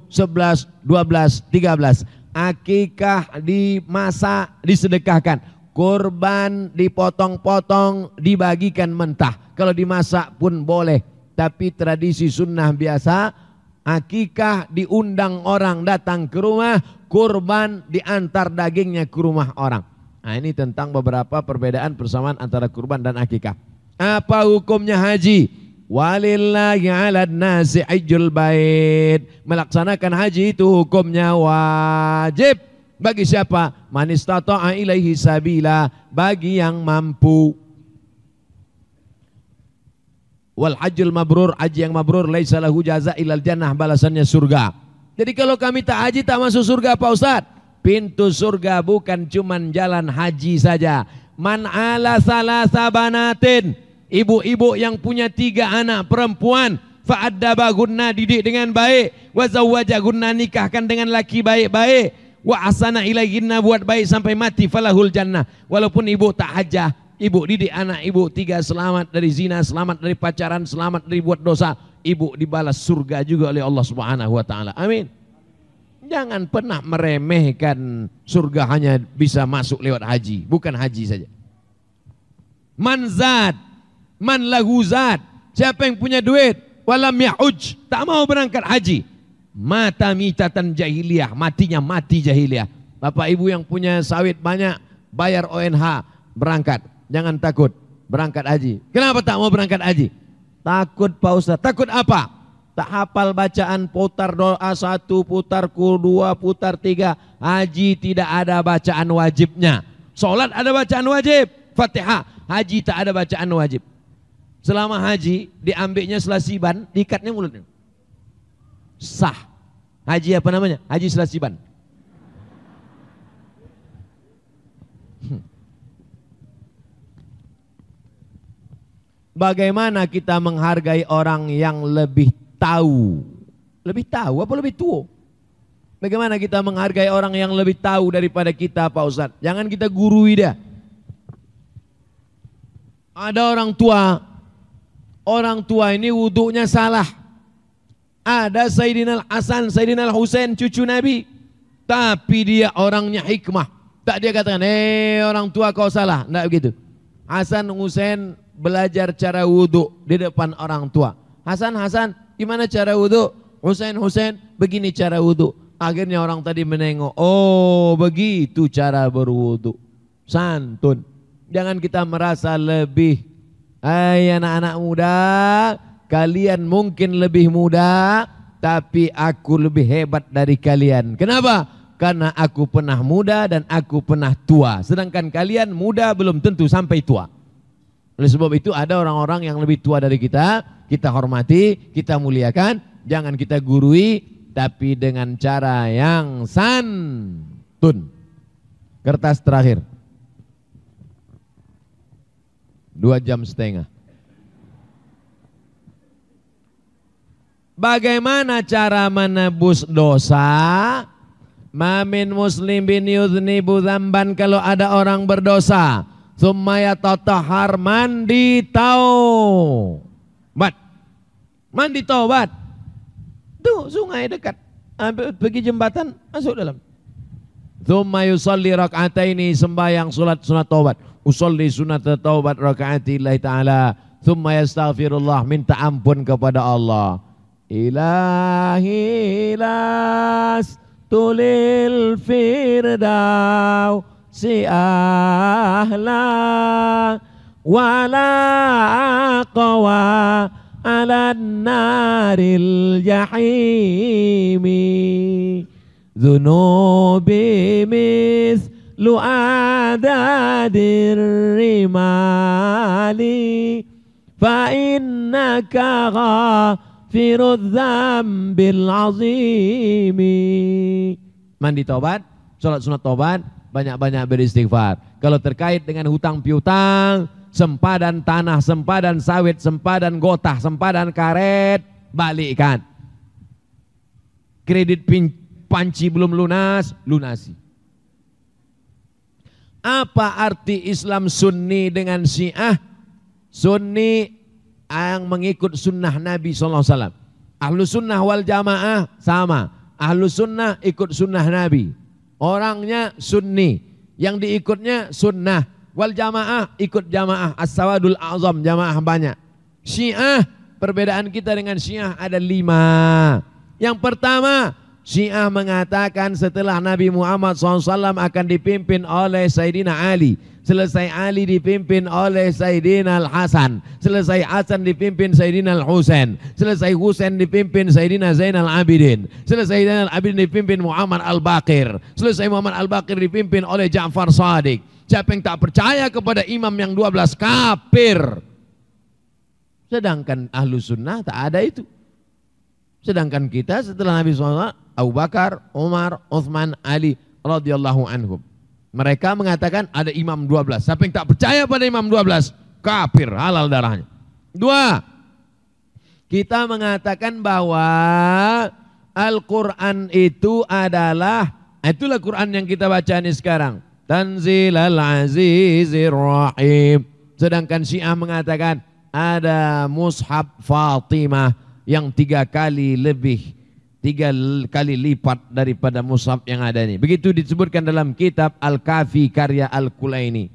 11, 12, 13. Akikah dimasak, disedekahkan. kurban dipotong-potong, dibagikan mentah. Kalau dimasak pun boleh. Tapi tradisi sunnah biasa, akikah diundang orang datang ke rumah, kurban diantar dagingnya ke rumah orang. Nah, ini tentang beberapa perbedaan persamaan antara kurban dan akikah. Apa hukumnya haji? Walillahi 'alan nasi hajjul bait. Melaksanakan haji itu hukumnya wajib. Bagi siapa? Man istata'a ilaihi sabila, bagi yang mampu. Wal hajjul mabrur, haji yang mabrur laisa lahu jaza ilal jannah, balasannya surga. Jadi kalau kami tak haji tak masuk surga Pak Ustaz. Pintu surga bukan cuman jalan haji saja. Man ala salasa banatin, ibu-ibu yang punya 3 anak perempuan, fa'addabahunna, didik dengan baik, wa zawwajahunna, nikahkan dengan laki baik-baik, wa asana ilaihinna, buat baik sampai mati, falahul jannah. Walaupun ibu tak hajah, ibu didik anak ibu 3 selamat dari zina, selamat dari pacaran, selamat dari buat dosa, ibu dibalas surga juga oleh Allah Subhanahu wa taala. Amin. Jangan pernah meremehkan surga hanya bisa masuk lewat haji, bukan haji saja. Man zad, man lahu zad, siapa yang punya duit, walam yahuj, tak mau berangkat haji, mata mitatan jahiliyah, matinya mati jahiliyah. Bapak ibu yang punya sawit banyak, bayar ONH, berangkat. Jangan takut berangkat haji. Kenapa tak mau berangkat haji? Takut Pak Ustaz. Takut apa? Tak hafal bacaan, putar doa 1, putar kul 2, putar 3. Haji tidak ada bacaan wajibnya. Sholat ada bacaan wajib, Fatihah. Haji tak ada bacaan wajib. Selama haji diambilnya selasiban, diikatnya mulutnya. Sah. Haji apa namanya? Haji selasiban. Bagaimana kita menghargai orang yang lebih tahu? Lebih tahu apa lebih tua? Bagaimana kita menghargai orang yang lebih tahu daripada kita Pak Ustadz? Jangan kita gurui dia. Ada orang tua ini wudhunya salah. Ada Sayyidina Hasan, Sayyidina Husain, cucu Nabi, tapi dia orangnya hikmah. Tak dia katakan, orang tua kau salah. Tidak begitu. Hasan Husain belajar cara wudhu di depan orang tua. Hasan, gimana cara wudhu? Husain, begini cara wudhu. Akhirnya orang tadi menengok, oh begitu cara berwudhu. Santun. Jangan kita merasa lebih. Hai anak-anak muda, kalian mungkin lebih muda, tapi aku lebih hebat dari kalian. Kenapa? Karena aku pernah muda dan aku pernah tua. Sedangkan kalian muda belum tentu sampai tua. Oleh sebab itu ada orang-orang yang lebih tua dari kita hormati, kita muliakan, jangan kita gurui, tapi dengan cara yang santun. Kertas terakhir. 2,5 jam. Bagaimana cara menebus dosa? Mamin muslimin yudhnibu dzamban, kalau ada orang berdosa, tsumma yatatahhar, mandi taubat. Mandi taubat. Tuh sungai dekat. Pergi jembatan, masuk dalam. Tsumma yusalli rak'ataini, sembahyang salat sunat taubat. Usolli sunat taubat raka'ati lillahi ta'ala. Tsumma yastaghfirullah, minta ampun kepada Allah. Ilahi las tulil firdaus si ahla wala aqwa ala naril jahimi dhunubi mislu adadir rimali fa innaka ghafirudz dzambil azimi. Mandi taubat, salat sunat taubat, banyak-banyak beristighfar. Kalau terkait dengan hutang piutang, sempadan tanah, sempadan sawit, sempadan gotah, sempadan karet, balikkan. Kredit panci belum lunas, lunasi. Apa arti Islam Sunni dengan Syiah? Sunni yang mengikut sunnah Nabi SAW. Ahlu sunnah wal jamaah sama. Ahlu sunnah ikut sunnah Nabi. Orangnya sunni. Yang diikutnya sunnah. Wal jamaah ikut jamaah. As-sawadul a'zam, jamaah banyak. Syiah, perbedaan kita dengan Syiah ada 5. Yang pertama, Syiah mengatakan setelah Nabi Muhammad SAW akan dipimpin oleh Sayyidina Ali. Selesai Ali dipimpin oleh Sayyidina Al-Hasan. Selesai Hasan dipimpin Sayyidina Al-Husain. Selesai Husain dipimpin Sayyidina Zainal Abidin. Selesai Zainal Abidin dipimpin Muhammad Al-Baqir. Selesai Muhammad Al-Baqir dipimpin oleh Ja'far Shadiq. Siapa yang tak percaya kepada imam yang 12 kafir. Sedangkan ahlu sunnah tak ada itu. Sedangkan kita setelah Nabi SAW, Abu Bakar, Umar, Uthman, Ali radhiyallahu anhum. Mereka mengatakan ada imam 12. Siapa yang tak percaya pada imam 12, kafir, halal darahnya. 2. Kita mengatakan bahwa Al-Quran itu adalah, itulah Quran yang kita baca ini sekarang. Tanzilal Azizir Rahim. Sedangkan Syiah mengatakan ada Mushaf Fatimah yang 3 kali lipat daripada mushaf yang ada ini. Begitu disebutkan dalam kitab Al-Kafi karya Al-Kulaini.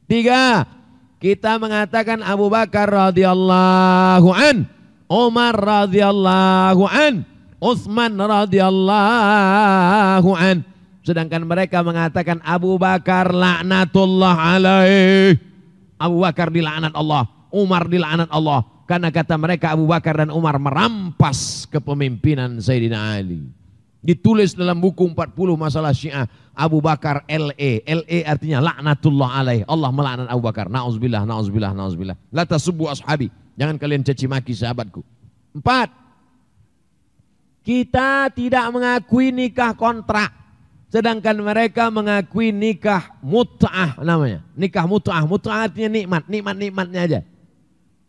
3. Kita mengatakan Abu Bakar radhiyallahu an, Umar radhiyallahu an, Utsman radhiyallahu an. Sedangkan mereka mengatakan Abu Bakar laknatullah alaih. Abu Bakar dilaknat Allah, Umar dilaknat Allah. Karena kata mereka Abu Bakar dan Umar merampas kepemimpinan Sayyidina Ali. Ditulis dalam buku 40 masalah Syiah. Abu Bakar LE. LE artinya laknatullah alaih. Allah melaknat Abu Bakar. Na'udzubillah, na'udzubillah, na'udzubillah. La tasubbu ashabi. Jangan kalian caci maki sahabatku. 4. Kita tidak mengakui nikah kontrak. Sedangkan mereka mengakui nikah mut'ah namanya. Nikah mut'ah. Mut'ah artinya nikmat. Nikmat-nikmatnya aja.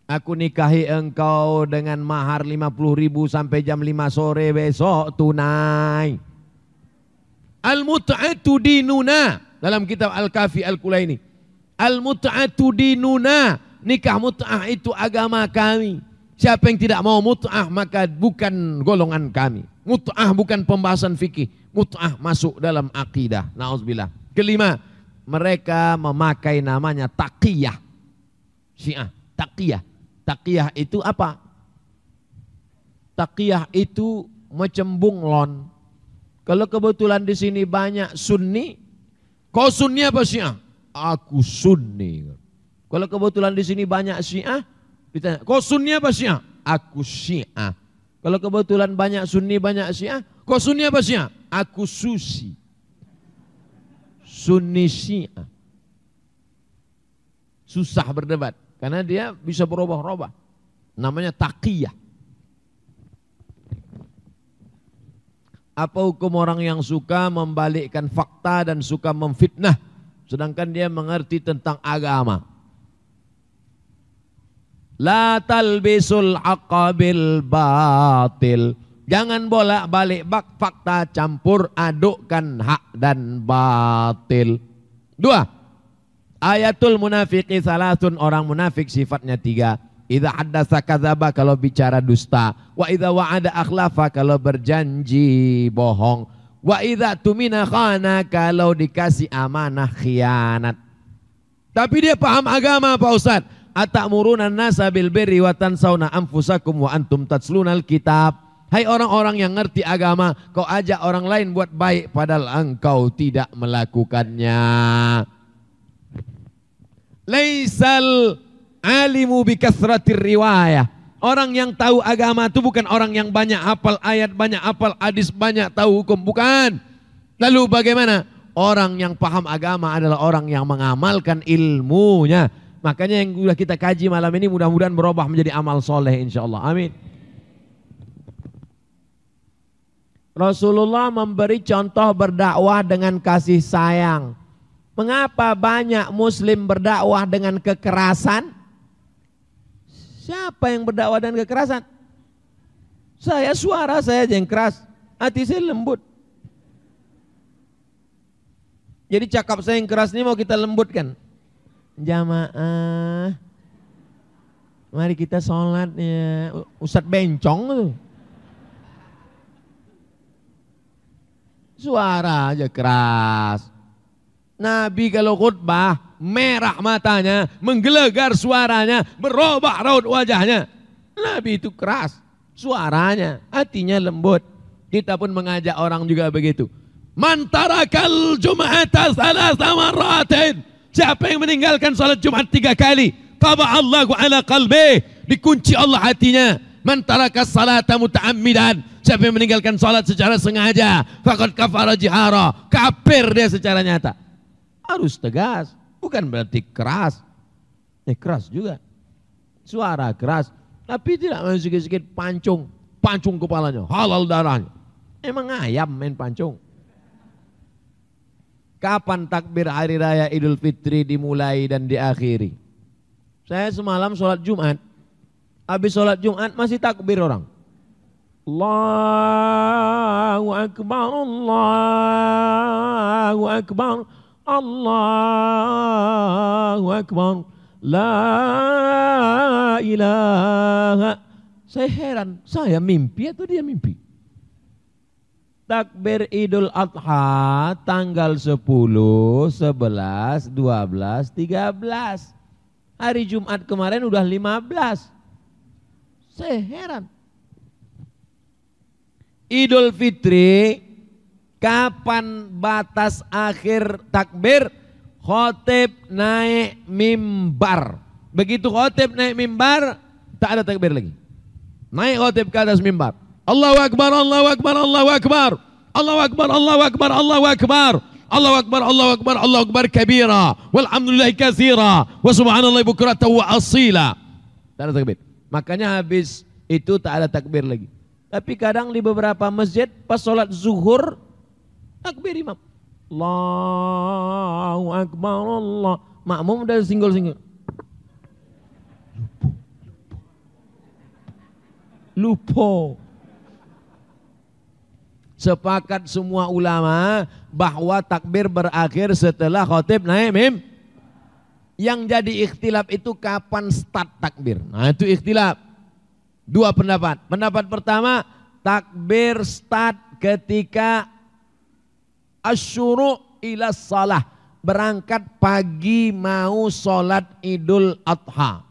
Aku nikahi engkau dengan mahar 50.000 sampai jam 5 sore besok tunai. Al-mut'atu dinuna. Dalam kitab Al-Kafi Al-Kulaini. Al-mut'atu dinuna. Nikah mut'ah itu agama kami. Siapa yang tidak mau mut'ah maka bukan golongan kami. Mut'ah bukan pembahasan fikih. Mut'ah masuk dalam akidah. Na'udzubillah. 5. Mereka memakai namanya taqiyah. Syiah. Taqiyah. Taqiyah itu apa? Taqiyah itu macam bunglon. Kalau kebetulan di sini banyak Sunni, kau Sunni apa Syiah? Aku Sunni. Kalau kebetulan di sini banyak Syiah, ditanya, kau Sunni apa Syiah? Aku Syiah. Kalau kebetulan banyak Sunni banyak Syiah, kau Sunni apa Syiah? Aku Susi. Sunni Syiah. Susah berdebat. Karena dia bisa berubah-ubah. Namanya taqiyah. Apa hukum orang yang suka membalikkan fakta dan suka memfitnah. Sedangkan dia mengerti tentang agama. La talbisul haqqa bil batil. Jangan bolak-balik fakta, campur adukkan hak dan batil. 2. Ayatul munafiqi salasun, orang munafik sifatnya 3. Idza haddasa kadzaba, kalau bicara dusta. Wa idza wa'ada akhlafa, kalau berjanji bohong. Wa idza tumina khana, kalau dikasih amanah khianat. Tapi dia paham agama Pak Ustaz. Atamuruna nasa bil birri wa tansawna anfusakum wa antum tatslunal kitab. Hai orang-orang yang ngerti agama, kau ajak orang lain buat baik padahal engkau tidak melakukannya. Laisal alimu bi kasratir riwayah. Orang yang tahu agama itu bukan orang yang banyak hafal ayat, banyak hafal hadis, banyak tahu hukum, bukan. Lalu bagaimana? Orang yang paham agama adalah orang yang mengamalkan ilmunya. Makanya yang sudah kita kaji malam ini mudah-mudahan berubah menjadi amal soleh insyaallah. Amin. Rasulullah memberi contoh berdakwah dengan kasih sayang. Mengapa banyak muslim berdakwah dengan kekerasan? Siapa yang berdakwah dengan kekerasan? Suara saya aja yang keras, hati saya lembut. Jadi cakap saya yang keras ini mau kita lembutkan. Jamaah, mari kita sholat ya. Ustadz bencong tuh. Suara aja keras. Nabi kalau khutbah merah matanya, menggelegar suaranya, berubah raut wajahnya. Nabi itu keras suaranya, hatinya lembut. Kita pun mengajak orang juga begitu. Man tarakal jum'ata thalatha marratin. Siapa yang meninggalkan salat Jumat 3 kali, taba Allahu ala qalbih, dikunci Allah hatinya. Man taraka salata muta'ammidan. Siapa yang meninggalkan salat secara sengaja, faqad kafara jihara, kafir dia secara nyata. Harus tegas, bukan berarti keras. Keras juga. Suara keras, tapi tidak main sikit-sikit pancung kepalanya, halal darahnya. Emang ayam main pancung. Kapan takbir hari raya Idul Fitri dimulai dan diakhiri? Saya semalam sholat Jumat, habis sholat Jumat masih takbir orang. Allahu Akbar, Allahu Akbar, Allahu Akbar, La ilaha. Saya heran, saya mimpi atau dia mimpi? Takbir Idul Adha tanggal 10, 11, 12, 13. Hari Jumat kemarin udah 15. Saya heran. Idul Fitri, kapan batas akhir takbir? Khotib naik mimbar. Begitu khotib naik mimbar, tak ada takbir lagi. Naik khotib ke atas mimbar. Allahu Akbar, Allahu Akbar, Allahu Akbar, Allahu Akbar, Allahu Akbar, Allahu Akbar, Allahu Akbar, Allahu Akbar, Allahu Akbar kabira, walhamdulillahi katsira, wa subhanallahi bukratan wa asila. Tak ada takbir. Makanya habis itu tak ada takbir lagi. Tapi kadang di beberapa masjid pas sholat zuhur takbir imam. Allahu Akbar, Allah. Makmum udah singgul-singgul. Lupa. Sepakat semua ulama bahwa takbir berakhir setelah khotib naik mim. Yang jadi ikhtilaf itu kapan start takbir. Nah itu ikhtilaf. Dua pendapat. Pendapat pertama, takbir start ketika asyuru ila salah. Berangkat pagi mau sholat Idul Adha.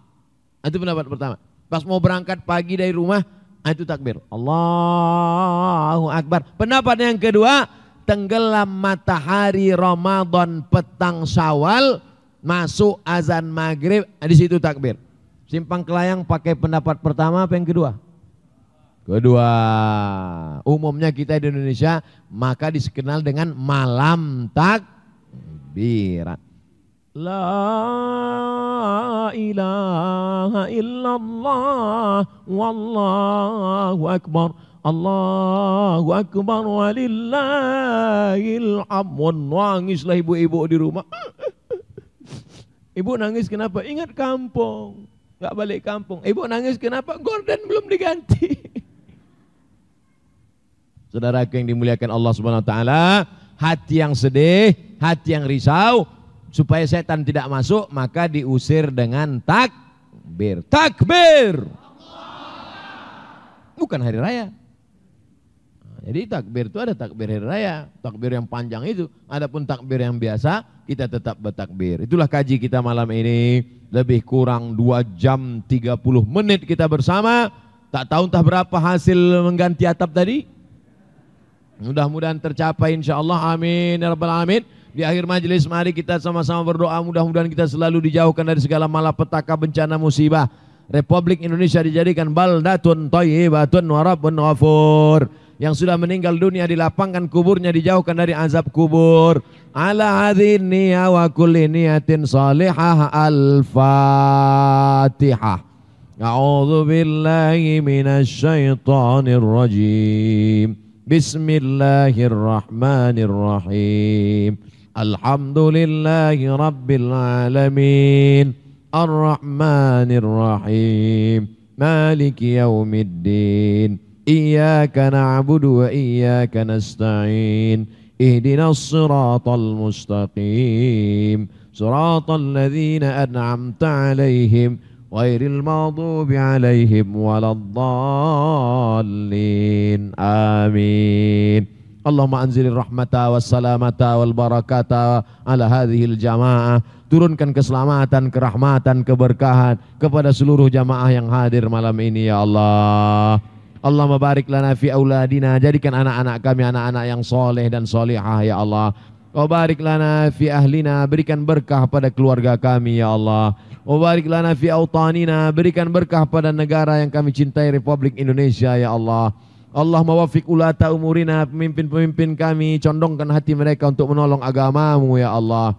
Itu pendapat pertama. Pas mau berangkat pagi dari rumah, itu takbir. Allahu Akbar. Pendapat yang kedua, tenggelam matahari Ramadan petang Syawal, masuk azan maghrib, di situ takbir. Simpang Kelayang pakai pendapat pertama apa yang kedua? Kedua. Umumnya kita di Indonesia maka dikenal dengan malam takbiran. La ilaha illallah wallahu akbar, Allahu akbar walillahil hamd. Nangislah ibu-ibu di rumah. Ibu nangis kenapa? Ingat kampung, gak balik kampung. Ibu nangis kenapa? Gorden belum diganti. Saudaraku yang dimuliakan Allah Subhanahu wa taala, hati yang sedih, hati yang risau, supaya setan tidak masuk, maka diusir dengan takbir. Takbir. Bukan hari raya. Jadi takbir itu ada takbir hari raya, takbir yang panjang itu. Adapun takbir yang biasa, kita tetap bertakbir. Itulah kaji kita malam ini. Lebih kurang 2 jam 30 menit kita bersama. Tak tahu entah berapa hasil mengganti atap tadi. Mudah-mudahan tercapai insyaallah. Amin ya rabbal alamin. Di akhir majelis mari kita sama-sama berdoa, mudah-mudahan kita selalu dijauhkan dari segala malapetaka, bencana, musibah. Republik Indonesia dijadikan baldatun thayyibatun wa rabbun ghafur. Yang sudah meninggal dunia dilapangkan kuburnya, dijauhkan dari azab kubur. Ala hadhihi niyya wa kulli niyatin salihah. Al-Fatihah. A'udzu billahi minasy syaithanir rajim. Bismillahirrahmanirrahim. Alhamdulillahi Rabbil Alamin, Ar-Rahmanir Rahim, Maliki Yawmiddin, Iyyaka na'budu wa iyyaka nasta'in, Ihdinas siratal mustaqim, Siratal ladzina an'amta 'alaihim, ghairil maghdubi 'alaihim waladdallin. Amin. Allahumma anzilir rahmata wassalamata wal barakata ala hadhil jamaah. Turunkan keselamatan, kerahmatan, keberkahan kepada seluruh jamaah yang hadir malam ini ya Allah. Allahumma barik lana fi auladina, jadikan anak-anak kami anak-anak yang soleh dan solihah ya Allah. Wa barik lana fi ahlina, berikan berkah pada keluarga kami ya Allah. Wa barik lana fi autanina, berikan berkah pada negara yang kami cintai, Republik Indonesia ya Allah. Allah mawafiq ulata umurina, pemimpin-pemimpin kami, condongkan hati mereka untuk menolong agamamu ya Allah.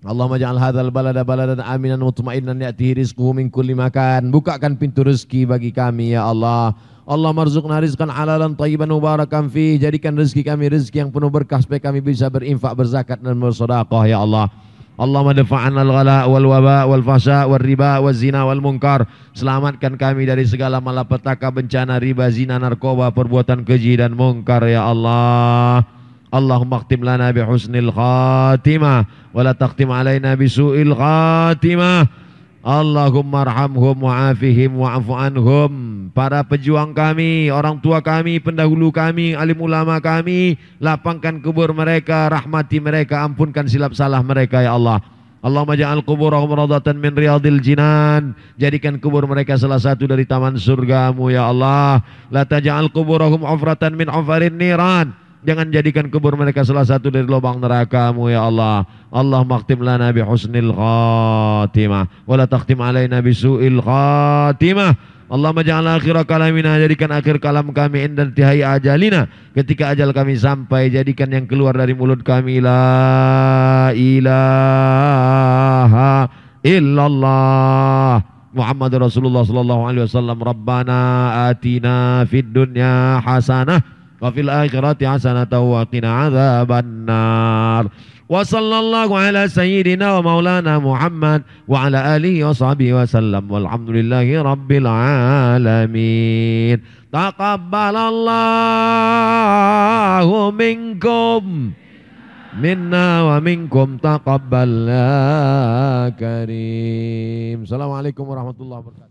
Allahumma ja'al hadzal balada baladan aminan mutmainnan ya'tihi rizquhu min kulli makan. Bukakan pintu rezeki bagi kami ya Allah. Allah marzuqna rizqan halalan thayyiban mubarakan fi. Jadikan rezeki kami rezeki yang penuh berkah supaya kami bisa berinfak, berzakat dan bersedekah ya Allah. Allahumma dafa'an al-ghala wal waba wal fahsya wal riba wal zina wal munkar. Selamatkan kami dari segala malapetaka, bencana, riba, zina, narkoba, perbuatan keji dan munkar ya Allah. Allahumma khtim lana bi husnil khatimah wa la taqtim alaina bi su'il khatimah. Allahumma arhamhum wa'afihim wa'afu anhum. Para pejuang kami, orang tua kami, pendahulu kami, alim ulama kami, lapangkan kubur mereka, rahmati mereka, ampunkan silap salah mereka ya Allah. Allahumma ja'al kuburahum radatan min riyadil jinan. Jadikan kubur mereka salah satu dari taman surgamu ya Allah. La taj'al kuburahum ufratan min ufarin niran. Jangan jadikan kubur mereka salah satu dari lubang neraka-Mu ya Allah. Allahumma khtim lana bi husnil khatimah wa la takhtim alaina bi su'il khatimah. Allahumma ja'al akhir kalamina, jadikan akhir kalam kami inda intihai ajalina, ketika ajal kami sampai, jadikan yang keluar dari mulut kami la ilaha illallah Muhammad Rasulullah sallallahu alaihi wasallam. Rabbana atina fid dunya hasanah wa fil akhirati hasanatan wa qina adzabannar. Wa sallallahu ala sayyidina wa maulana Muhammad wa ala alihi wa sahbihi wa sallam. Walhamdulillahi rabbil alamin. Taqabbalallahu minkum minna wa minkum taqabbal ya karim. Assalamualaikum warahmatullahi wabarakatuh.